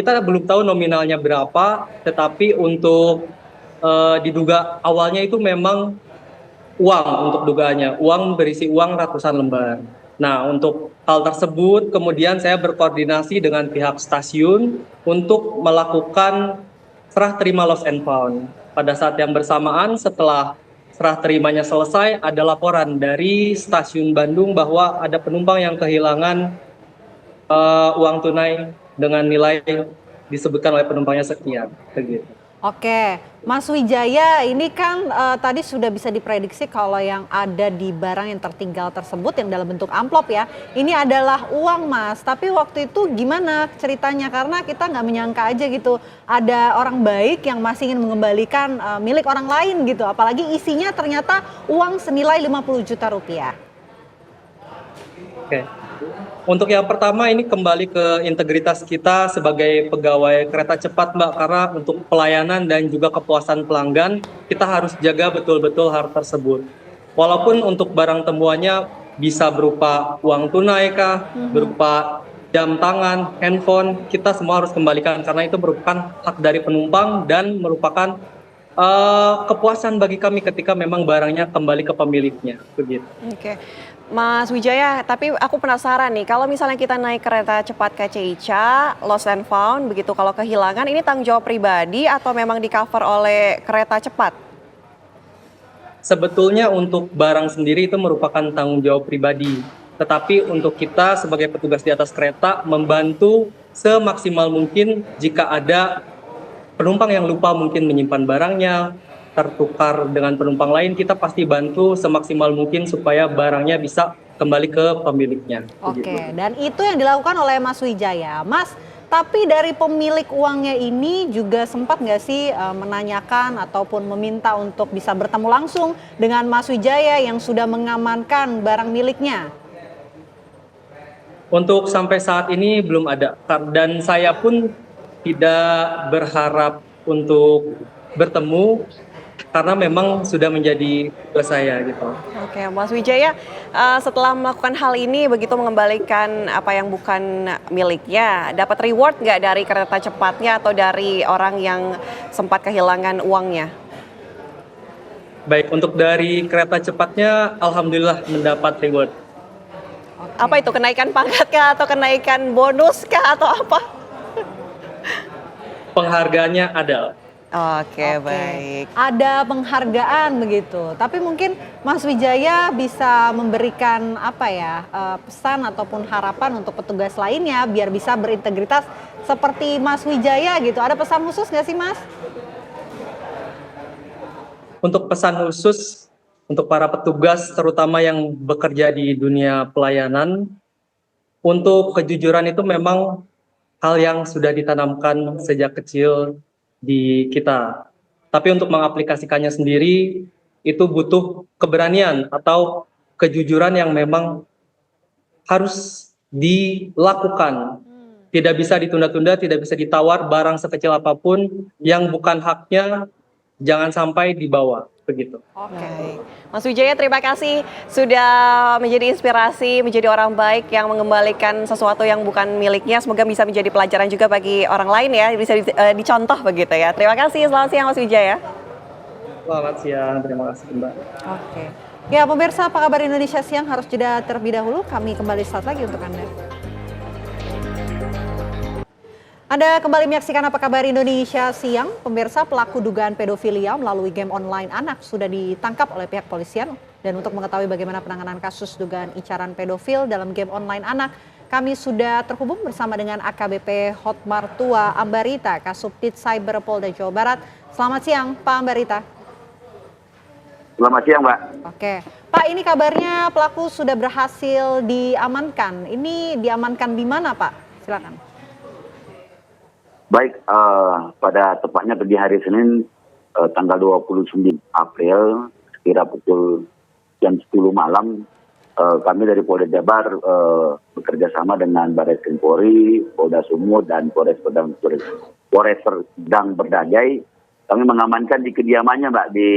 kita belum tahu nominalnya berapa, tetapi untuk diduga awalnya itu memang uang untuk dugaannya, uang berisi uang ratusan lembar. Nah, untuk hal tersebut kemudian saya berkoordinasi dengan pihak stasiun untuk melakukan serah terima lost and found. Pada saat yang bersamaan setelah serah terimanya selesai, ada laporan dari stasiun Bandung bahwa ada penumpang yang kehilangan uang tunai dengan nilai disebutkan oleh penumpangnya sekian. Begitu. Oke, Mas Wijaya, ini kan tadi sudah bisa diprediksi kalau yang ada di barang yang tertinggal tersebut yang dalam bentuk amplop ya, ini adalah uang Mas. Tapi waktu itu gimana ceritanya? Karena kita nggak menyangka aja gitu, ada orang baik yang masih ingin mengembalikan milik orang lain gitu. Apalagi isinya ternyata uang senilai 50 juta rupiah. Oke. Untuk yang pertama ini kembali ke integritas kita sebagai pegawai kereta cepat Mbak, karena untuk pelayanan dan juga kepuasan pelanggan kita harus jaga betul-betul hal tersebut. Walaupun untuk barang temuannya bisa berupa uang tunai kah, berupa jam tangan, handphone, kita semua harus kembalikan karena itu merupakan hak dari penumpang dan merupakan kepuasan bagi kami ketika memang barangnya kembali ke pemiliknya. Begitu. Oke. Mas Wijaya, tapi aku penasaran nih, kalau misalnya kita naik kereta cepat KCICA, lost and found, begitu kalau kehilangan, ini tanggung jawab pribadi atau memang di cover oleh kereta cepat? Sebetulnya untuk barang sendiri itu merupakan tanggung jawab pribadi. Tetapi untuk kita sebagai petugas di atas kereta membantu semaksimal mungkin jika ada penumpang yang lupa mungkin menyimpan barangnya, tertukar dengan penumpang lain, kita pasti bantu semaksimal mungkin supaya barangnya bisa kembali ke pemiliknya. Oke, dan itu yang dilakukan oleh Mas Wijaya. Mas, tapi dari pemilik uangnya ini juga sempat nggak sih menanyakan ataupun meminta untuk bisa bertemu langsung dengan Mas Wijaya yang sudah mengamankan barang miliknya? Untuk sampai saat ini belum ada, dan saya pun tidak berharap untuk bertemu karena memang sudah menjadi tugas saya gitu. Oke, Mas Wijaya, setelah melakukan hal ini begitu mengembalikan apa yang bukan miliknya, dapat reward nggak dari kereta cepatnya atau dari orang yang sempat kehilangan uangnya? Baik, untuk dari kereta cepatnya alhamdulillah mendapat reward. Apa itu, kenaikan pangkat kah atau kenaikan bonus kah atau apa? Penghargaannya ada. Oke, baik. Ada penghargaan begitu. Tapi mungkin Mas Wijaya bisa memberikan apa ya, pesan ataupun harapan untuk petugas lainnya biar bisa berintegritas seperti Mas Wijaya gitu. Ada pesan khusus nggak sih Mas? Untuk pesan khusus untuk para petugas terutama yang bekerja di dunia pelayanan, untuk kejujuran itu memang hal yang sudah ditanamkan sejak kecil di kita. Tapi untuk mengaplikasikannya sendiri itu butuh keberanian atau kejujuran yang memang harus dilakukan. Tidak bisa ditunda-tunda, tidak bisa ditawar barang sekecil apapun yang bukan haknya, jangan sampai dibawa. begitu. Oke, Mas Wijaya terima kasih sudah menjadi inspirasi, menjadi orang baik yang mengembalikan sesuatu yang bukan miliknya. Semoga bisa menjadi pelajaran juga bagi orang lain ya, bisa dicontoh begitu ya. Terima kasih, selamat siang Mas Wijaya. Selamat siang, terima kasih Mbak. Oke. Ya pemirsa, apa kabar Indonesia Siang harus jeda terlebih dahulu. Kami kembali saat lagi untuk Anda. Anda kembali menyaksikan Apa Kabar Indonesia Siang. Pemirsa, pelaku dugaan pedofilia melalui game online anak sudah ditangkap oleh pihak polisian. Dan untuk mengetahui bagaimana penanganan kasus dugaan incaran pedofil dalam game online anak, kami sudah terhubung bersama dengan AKBP Hotmartua Ambarita, Kasubdit Cyber Polda Jawa Barat. Selamat siang, Pak Ambarita. Selamat siang, Mbak. Oke, Pak, ini kabarnya pelaku sudah berhasil diamankan. Ini diamankan di mana, Pak? Silakan. Baik, pada tepatnya di hari Senin tanggal 29 April sekira pukul jam 10 malam kami dari Polda Jabar bekerja sama dengan Barreskrim Polri, Polda Sumut dan Polres Sedang Berdajai. Kami mengamankan di kediamannya, Mbak, di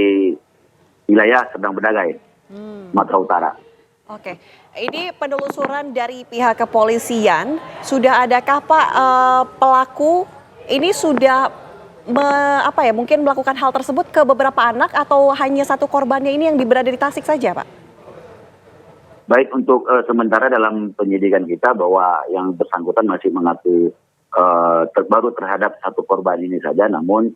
wilayah Sedang Berdajai, Sumatera Utara. Oke, ini penelusuran dari pihak kepolisian, sudah adakah Pak pelaku ini sudah mungkin melakukan hal tersebut ke beberapa anak atau hanya satu korbannya ini yang berada di Tasik saja, Pak? Baik, untuk sementara dalam penyidikan kita bahwa yang bersangkutan masih mengaku baru terhadap satu korban ini saja, namun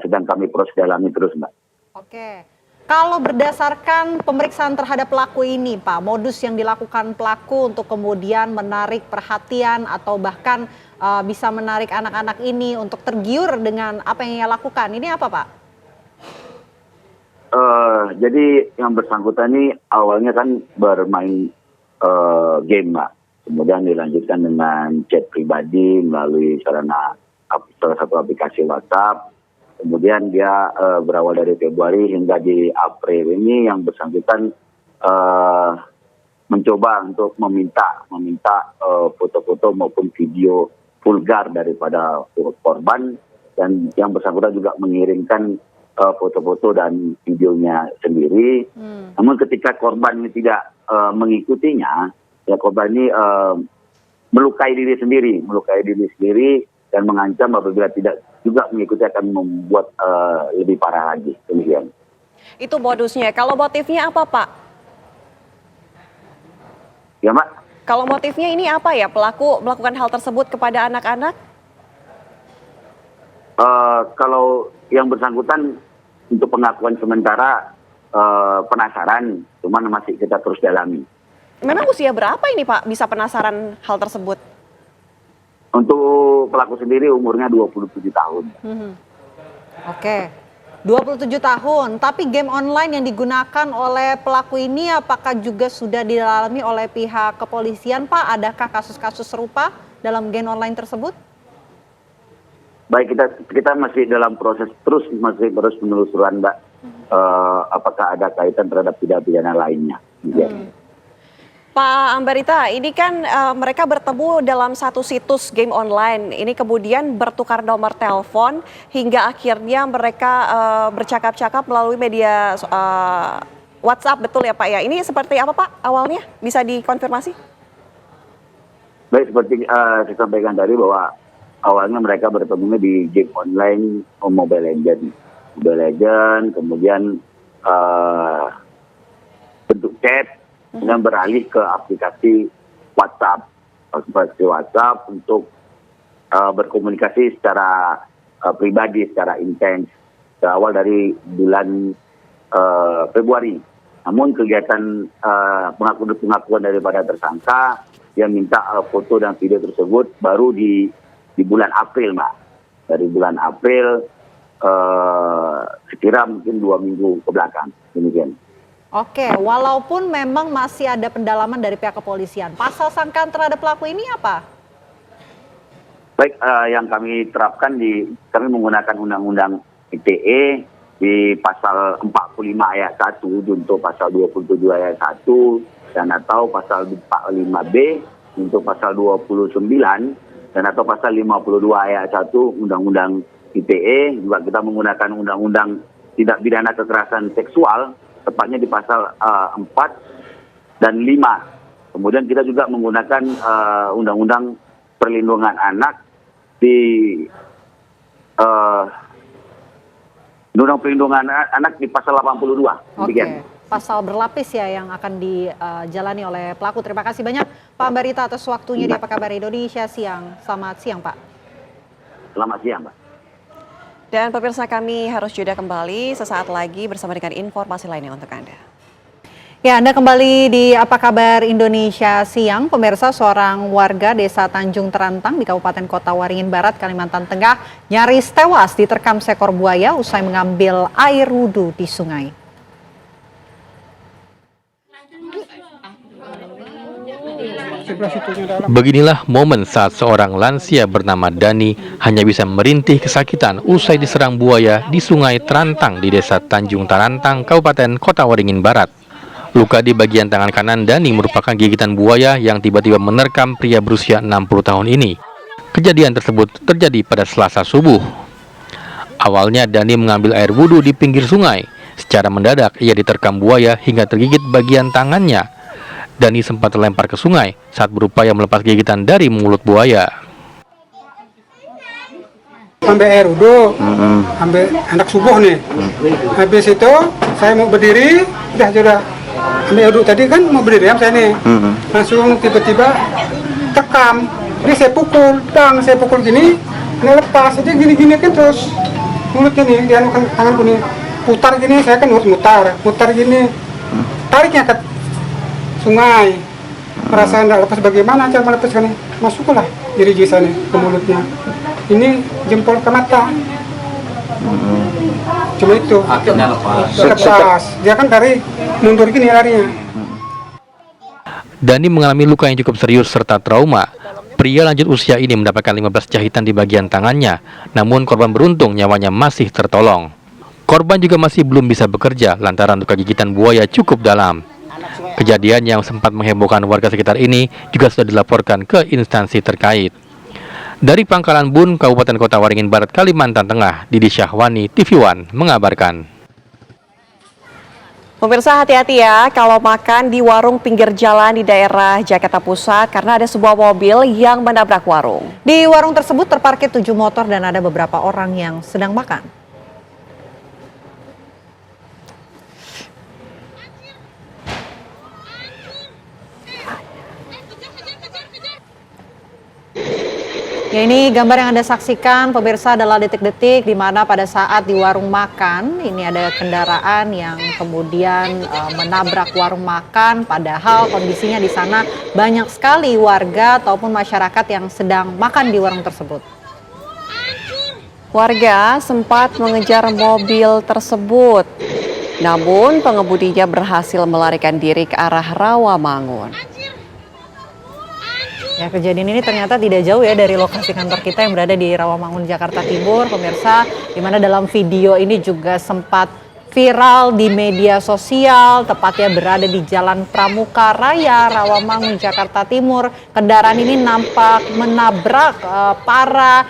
sedang kami proses dalami terus, Mbak. Oke. Kalau berdasarkan pemeriksaan terhadap pelaku ini, Pak, modus yang dilakukan pelaku untuk kemudian menarik perhatian atau bahkan bisa menarik anak-anak ini untuk tergiur dengan apa yang ia lakukan, ini apa, Pak? Jadi yang bersangkutan ini awalnya kan bermain game, Mbak. Kemudian dilanjutkan dengan chat pribadi melalui salah satu aplikasi WhatsApp. Kemudian dia berawal dari Februari hingga di April ini yang bersangkutan mencoba untuk meminta foto-foto maupun video vulgar daripada korban, dan yang bersangkutan juga mengirimkan foto-foto dan videonya sendiri. Namun ketika korban ini tidak mengikutinya, ya korban ini melukai diri sendiri dan mengancam apabila tidak juga mengikuti akan membuat lebih parah lagi. Demikian. Itu modusnya. Kalau motifnya apa, Pak? Ya, Mbak. Kalau motifnya ini apa ya? Pelaku melakukan hal tersebut kepada anak-anak? Kalau yang bersangkutan untuk pengakuan sementara penasaran, cuman masih kita terus dalami. Memang usia berapa ini, Pak, bisa penasaran hal tersebut? Untuk pelaku sendiri umurnya 27 tahun. Oke, 27 tahun. Tapi game online yang digunakan oleh pelaku ini apakah juga sudah didalami oleh pihak kepolisian, Pak? Adakah kasus-kasus serupa dalam game online tersebut? Baik, kita masih dalam proses terus penelusuran, Mbak. Apakah ada kaitan terhadap tindak pidana lainnya? Pak Ambarita, ini kan mereka bertemu dalam satu situs game online. Ini kemudian bertukar nomor telepon hingga akhirnya mereka bercakap-cakap melalui media WhatsApp, betul ya Pak ya? Ini seperti apa Pak awalnya? Bisa dikonfirmasi? Baik, seperti saya sampaikan tadi bahwa awalnya mereka bertemunya di game online Mobile Legends, kemudian bentuk chat, kemudian beralih ke aplikasi WhatsApp untuk berkomunikasi secara pribadi, secara intens, berawal dari bulan Februari. Namun kegiatan pengakuan daripada tersangka, dia minta foto dan video tersebut baru di bulan April, Mbak. Dari bulan April sekira mungkin 2 minggu ke belakang, demikian. Oke, walaupun memang masih ada pendalaman dari pihak kepolisian, pasal sangkaan terhadap pelaku ini apa? Baik, yang kami terapkan kami menggunakan Undang-Undang ITE di pasal 45 ayat 1 untuk pasal 27 ayat 1 dan atau pasal 45B untuk pasal 29 dan atau pasal 52 ayat 1 Undang-Undang ITE. Juga kita menggunakan Undang-Undang tindak pidana kekerasan seksual, tepatnya di pasal 4 dan 5. Kemudian kita juga menggunakan Undang-Undang Perlindungan Anak di Undang Perlindungan Anak di pasal 82. Demikian. Pasal berlapis ya yang akan dijalani oleh pelaku. Terima kasih banyak Pak Ambarita atas waktunya di Apa Kabar Indonesia Siang. Selamat siang Pak. Selamat siang Pak. Dan pemirsa, kami harus jeda kembali sesaat lagi bersama dengan informasi lainnya untuk Anda. Ya, Anda kembali di Apa Kabar Indonesia Siang. Pemirsa, seorang warga Desa Tanjung Terantang di Kabupaten Kota Waringin Barat, Kalimantan Tengah nyaris tewas diterkam seekor buaya usai mengambil air wudhu di sungai. Beginilah momen saat seorang lansia bernama Dani hanya bisa merintih kesakitan usai diserang buaya di Sungai Terantang di Desa Tanjung Terantang, Kabupaten Kota Waringin Barat. Luka di bagian tangan kanan Dani merupakan gigitan buaya yang tiba-tiba menerkam pria berusia 60 tahun ini. Kejadian tersebut terjadi pada Selasa subuh. Awalnya Dani mengambil air wudhu di pinggir sungai. Secara mendadak ia diterkam buaya hingga tergigit bagian tangannya. Dani sempat terlempar ke sungai saat berupaya melepas gigitan dari mulut buaya. Ambil air wudhu, ambil anak subuh nih. Habis itu saya mau berdiri, sudah ambil air wudhu tadi kan mau berdiri saya nih. Langsung tiba-tiba terkam. Jadi saya pukul gini, ini lepas. Jadi gini-gini kan terus mulutnya nih, dia tanganku nih putar gini, saya kan harus mutar gini, tariknya ke sungai. Perasaan tidak lepas, bagaimana cara melepaskan? Masuklah diri sana ke mulutnya. Ini jempol ke mata. Cuma itu. Akhirnya lepas. Dia kan dari mundur gini larinya. Dani mengalami luka yang cukup serius serta trauma. Pria lanjut usia ini mendapatkan 15 jahitan di bagian tangannya. Namun korban beruntung nyawanya masih tertolong. Korban juga masih belum bisa bekerja lantaran luka gigitan buaya cukup dalam. Kejadian yang sempat menghebohkan warga sekitar ini juga sudah dilaporkan ke instansi terkait. Dari Pangkalan Bun, Kabupaten Kota Waringin Barat, Kalimantan Tengah, Didi Syahwani, TV One mengabarkan. Pemirsa, hati-hati ya kalau makan di warung pinggir jalan di daerah Jakarta Pusat karena ada sebuah mobil yang menabrak warung. Di warung tersebut terparkir 7 motor dan ada beberapa orang yang sedang makan. Ya, ini gambar yang Anda saksikan pemirsa adalah detik-detik di mana pada saat di warung makan ini ada kendaraan yang kemudian menabrak warung makan, padahal kondisinya di sana banyak sekali warga ataupun masyarakat yang sedang makan di warung tersebut. Warga sempat mengejar mobil tersebut, namun pengemudinya berhasil melarikan diri ke arah Rawamangun. Ya, kejadian ini ternyata tidak jauh ya dari lokasi kantor kita yang berada di Rawamangun, Jakarta Timur, pemirsa, di mana dalam video ini juga sempat viral di media sosial, tepatnya berada di Jalan Pramuka Raya, Rawamangun, Jakarta Timur. Kendaraan ini nampak menabrak para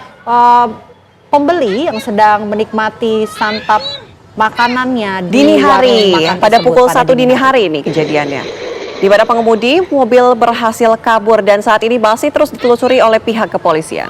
pembeli yang sedang menikmati santap makanannya dini hari, pada tersebut, pukul 1 dini hari ini kejadiannya. Di mana pengemudi mobil berhasil kabur dan saat ini masih terus ditelusuri oleh pihak kepolisian.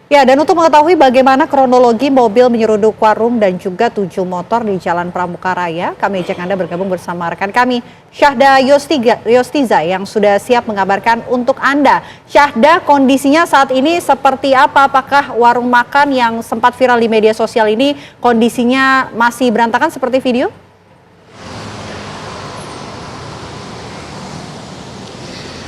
Ya, dan untuk mengetahui bagaimana kronologi mobil menyeruduk warung dan juga 7 motor di Jalan Pramuka Raya, kami ajak Anda bergabung bersama rekan kami, Syahda Yostiza, yang sudah siap mengabarkan untuk Anda. Syahda, kondisinya saat ini seperti apa? Apakah warung makan yang sempat viral di media sosial ini kondisinya masih berantakan seperti video?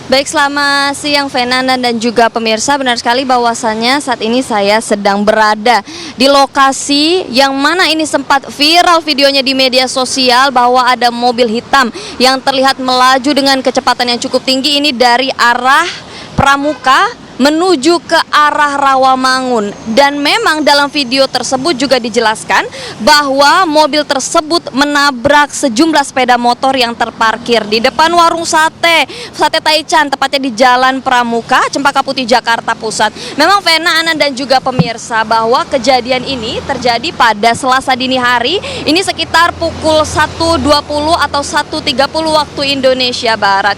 Baik, selamat siang Fernanda dan juga pemirsa. Benar sekali bahwasannya saat ini saya sedang berada di lokasi yang mana ini sempat viral videonya di media sosial bahwa ada mobil hitam yang terlihat melaju dengan kecepatan yang cukup tinggi ini dari arah Pramuka menuju ke arah Rawamangun. Dan memang dalam video tersebut juga dijelaskan bahwa mobil tersebut menabrak sejumlah sepeda motor yang terparkir di depan warung sate Taichan, tepatnya di Jalan Pramuka, Cempaka Putih, Jakarta Pusat. Memang Vena, Ana, dan juga pemirsa, bahwa kejadian ini terjadi pada Selasa dini hari, ini sekitar pukul 1.20 atau 1.30 waktu Indonesia Barat.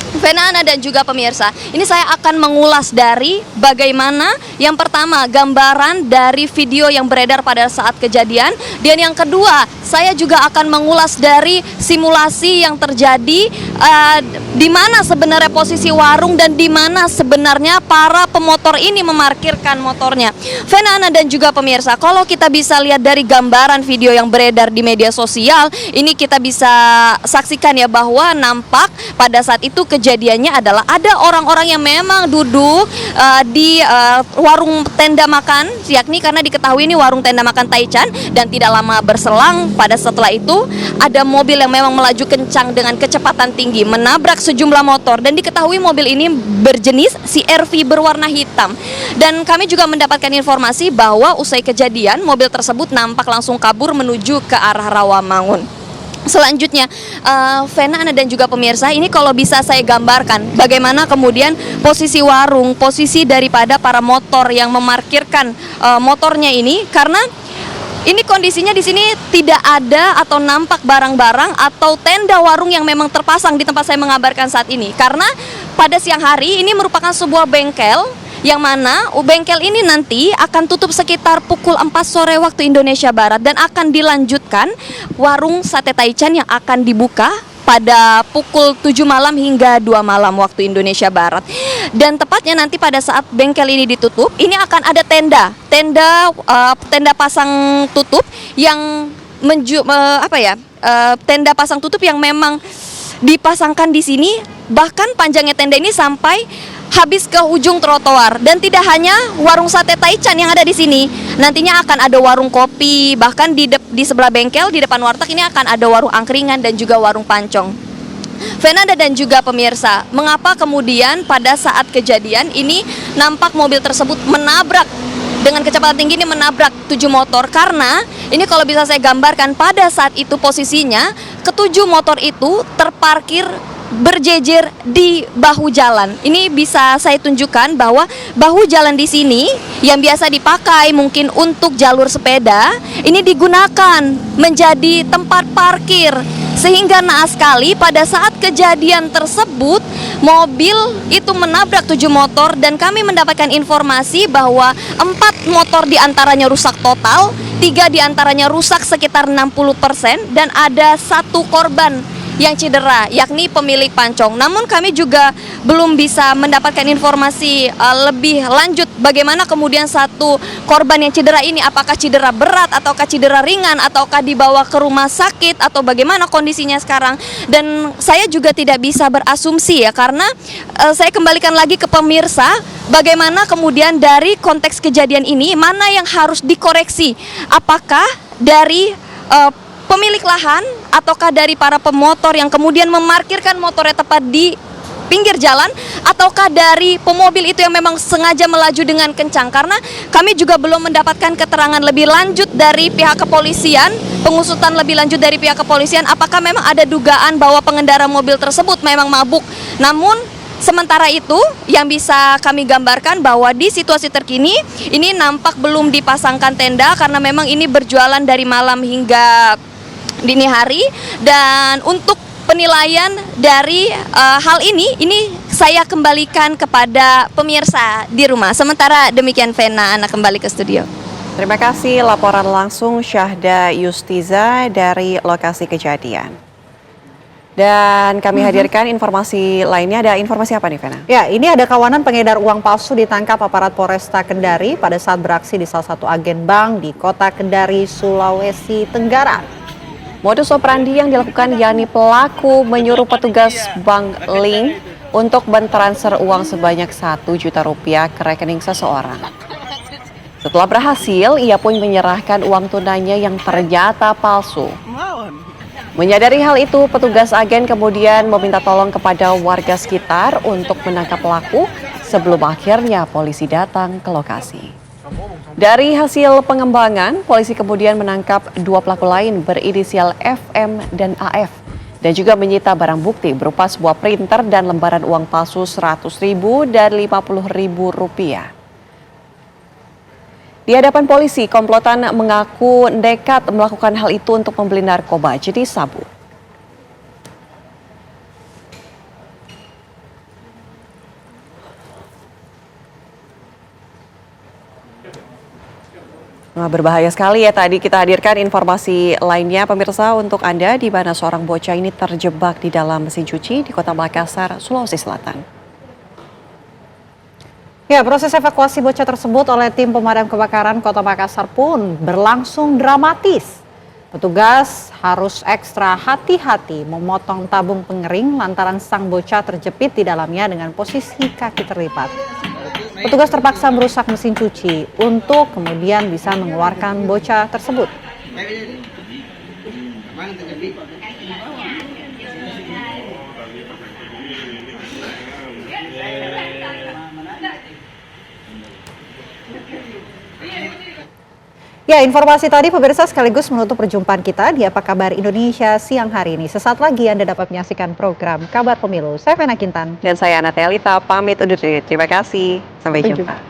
Vena, Ana, dan juga pemirsa, ini saya akan mengulas dari bagaimana yang pertama gambaran dari video yang beredar pada saat kejadian, dan yang kedua saya juga akan mengulas dari simulasi yang terjadi, di mana sebenarnya posisi warung dan di mana sebenarnya para pemotor ini memarkirkan motornya. Vena, Ana, dan juga pemirsa, kalau kita bisa lihat dari gambaran video yang beredar di media sosial, ini kita bisa saksikan ya bahwa nampak pada saat itu kejadiannya adalah ada orang-orang yang memang duduk di warung tenda makan, yakni karena diketahui ini warung tenda makan Taichan, dan tidak lama berselang pada setelah itu ada mobil yang memang melaju kencang dengan kecepatan tinggi menabrak sejumlah motor, dan diketahui mobil ini berjenis CR-V berwarna hitam. Dan kami juga mendapatkan informasi bahwa usai kejadian mobil tersebut nampak langsung kabur menuju ke arah Rawamangun. Selanjutnya, Vena, Ana, dan juga pemirsa, ini kalau bisa saya gambarkan bagaimana kemudian posisi warung, posisi daripada para motor yang memarkirkan motornya ini, karena ini kondisinya di sini tidak ada atau nampak barang-barang atau tenda warung yang memang terpasang di tempat saya mengabarkan saat ini. Karena pada siang hari ini merupakan sebuah bengkel, yang mana bengkel ini nanti akan tutup sekitar pukul 4 sore waktu Indonesia Barat, dan akan dilanjutkan warung sate Taichan yang akan dibuka pada pukul 7 malam hingga 2 malam waktu Indonesia Barat. Dan tepatnya nanti pada saat bengkel ini ditutup, ini akan ada tenda pasang tutup yang tenda pasang tutup yang memang dipasangkan di sini. Bahkan panjangnya tenda ini sampai habis ke ujung trotoar, dan tidak hanya warung sate Taichan yang ada di sini. Nantinya akan ada warung kopi, bahkan di sebelah bengkel di depan warteg ini akan ada warung angkringan dan juga warung pancong. Vena dan juga pemirsa, mengapa kemudian pada saat kejadian ini nampak mobil tersebut menabrak dengan kecepatan tinggi, ini menabrak 7 motor? Karena ini kalau bisa saya gambarkan, pada saat itu posisinya ke-7 motor itu terparkir berjejer di bahu jalan. Ini bisa saya tunjukkan bahwa bahu jalan di sini yang biasa dipakai mungkin untuk jalur sepeda, ini digunakan menjadi tempat parkir. Sehingga naas sekali pada saat kejadian tersebut mobil itu menabrak 7 motor, dan kami mendapatkan informasi bahwa 4 motor diantaranya rusak total, 3 diantaranya rusak sekitar 60%, dan ada 1 korban yang cedera, yakni pemilik pancong. Namun kami juga belum bisa mendapatkan informasi lebih lanjut bagaimana kemudian 1 korban yang cedera ini, apakah cedera berat ataukah cedera ringan, ataukah dibawa ke rumah sakit, atau bagaimana kondisinya sekarang. Dan saya juga tidak bisa berasumsi ya, karena saya kembalikan lagi ke pemirsa, bagaimana kemudian dari konteks kejadian ini mana yang harus dikoreksi, apakah dari pemilik lahan ataukah dari para pemotor yang kemudian memarkirkan motornya tepat di pinggir jalan, ataukah dari pemobil itu yang memang sengaja melaju dengan kencang. Karena kami juga belum mendapatkan keterangan lebih lanjut dari pihak kepolisian, pengusutan lebih lanjut dari pihak kepolisian, apakah memang ada dugaan bahwa pengendara mobil tersebut memang mabuk. Namun sementara itu yang bisa kami gambarkan bahwa di situasi terkini ini nampak belum dipasangkan tenda, karena memang ini berjualan dari malam hingga dini hari. Dan untuk penilaian dari hal ini saya kembalikan kepada pemirsa di rumah. Sementara demikian, Vena, Ana kembali ke studio. Terima kasih laporan langsung Syahda Yustiza dari lokasi kejadian. Dan kami hadirkan informasi lainnya. Ada informasi apa nih, Vena? Ya, ini ada kawanan pengedar uang palsu ditangkap aparat Polresta Kendari pada saat beraksi di salah satu agen bank di kota Kendari, Sulawesi Tenggara. Modus operandi yang dilakukan yakni pelaku menyuruh petugas bank Link untuk mentransfer uang sebanyak 1 juta rupiah ke rekening seseorang. Setelah berhasil, ia pun menyerahkan uang tunainya yang ternyata palsu. Menyadari hal itu, petugas agen kemudian meminta tolong kepada warga sekitar untuk menangkap pelaku sebelum akhirnya polisi datang ke lokasi. Dari hasil pengembangan, polisi kemudian menangkap 2 pelaku lain berinisial FM dan AF dan juga menyita barang bukti berupa sebuah printer dan lembaran uang palsu Rp100.000 dan Rp50.000. Di hadapan polisi, komplotan mengaku nekat melakukan hal itu untuk membeli narkoba jenis sabu. Berbahaya sekali ya, tadi kita hadirkan informasi lainnya pemirsa untuk Anda di mana seorang bocah ini terjebak di dalam mesin cuci di Kota Makassar, Sulawesi Selatan. Ya, proses evakuasi bocah tersebut oleh tim pemadam kebakaran Kota Makassar pun berlangsung dramatis. Petugas harus ekstra hati-hati memotong tabung pengering lantaran sang bocah terjepit di dalamnya dengan posisi kaki terlipat. Petugas terpaksa merusak mesin cuci untuk kemudian bisa mengeluarkan bocah tersebut. Ya, informasi tadi pemirsa sekaligus menutup perjumpaan kita di Apa Kabar Indonesia siang hari ini. Sesaat lagi Anda dapat menyaksikan program Kabar Pemilu. Saya Vena Kintan. Dan saya Anatea Lita, pamit undur diri. Terima kasih. Sampai jumpa.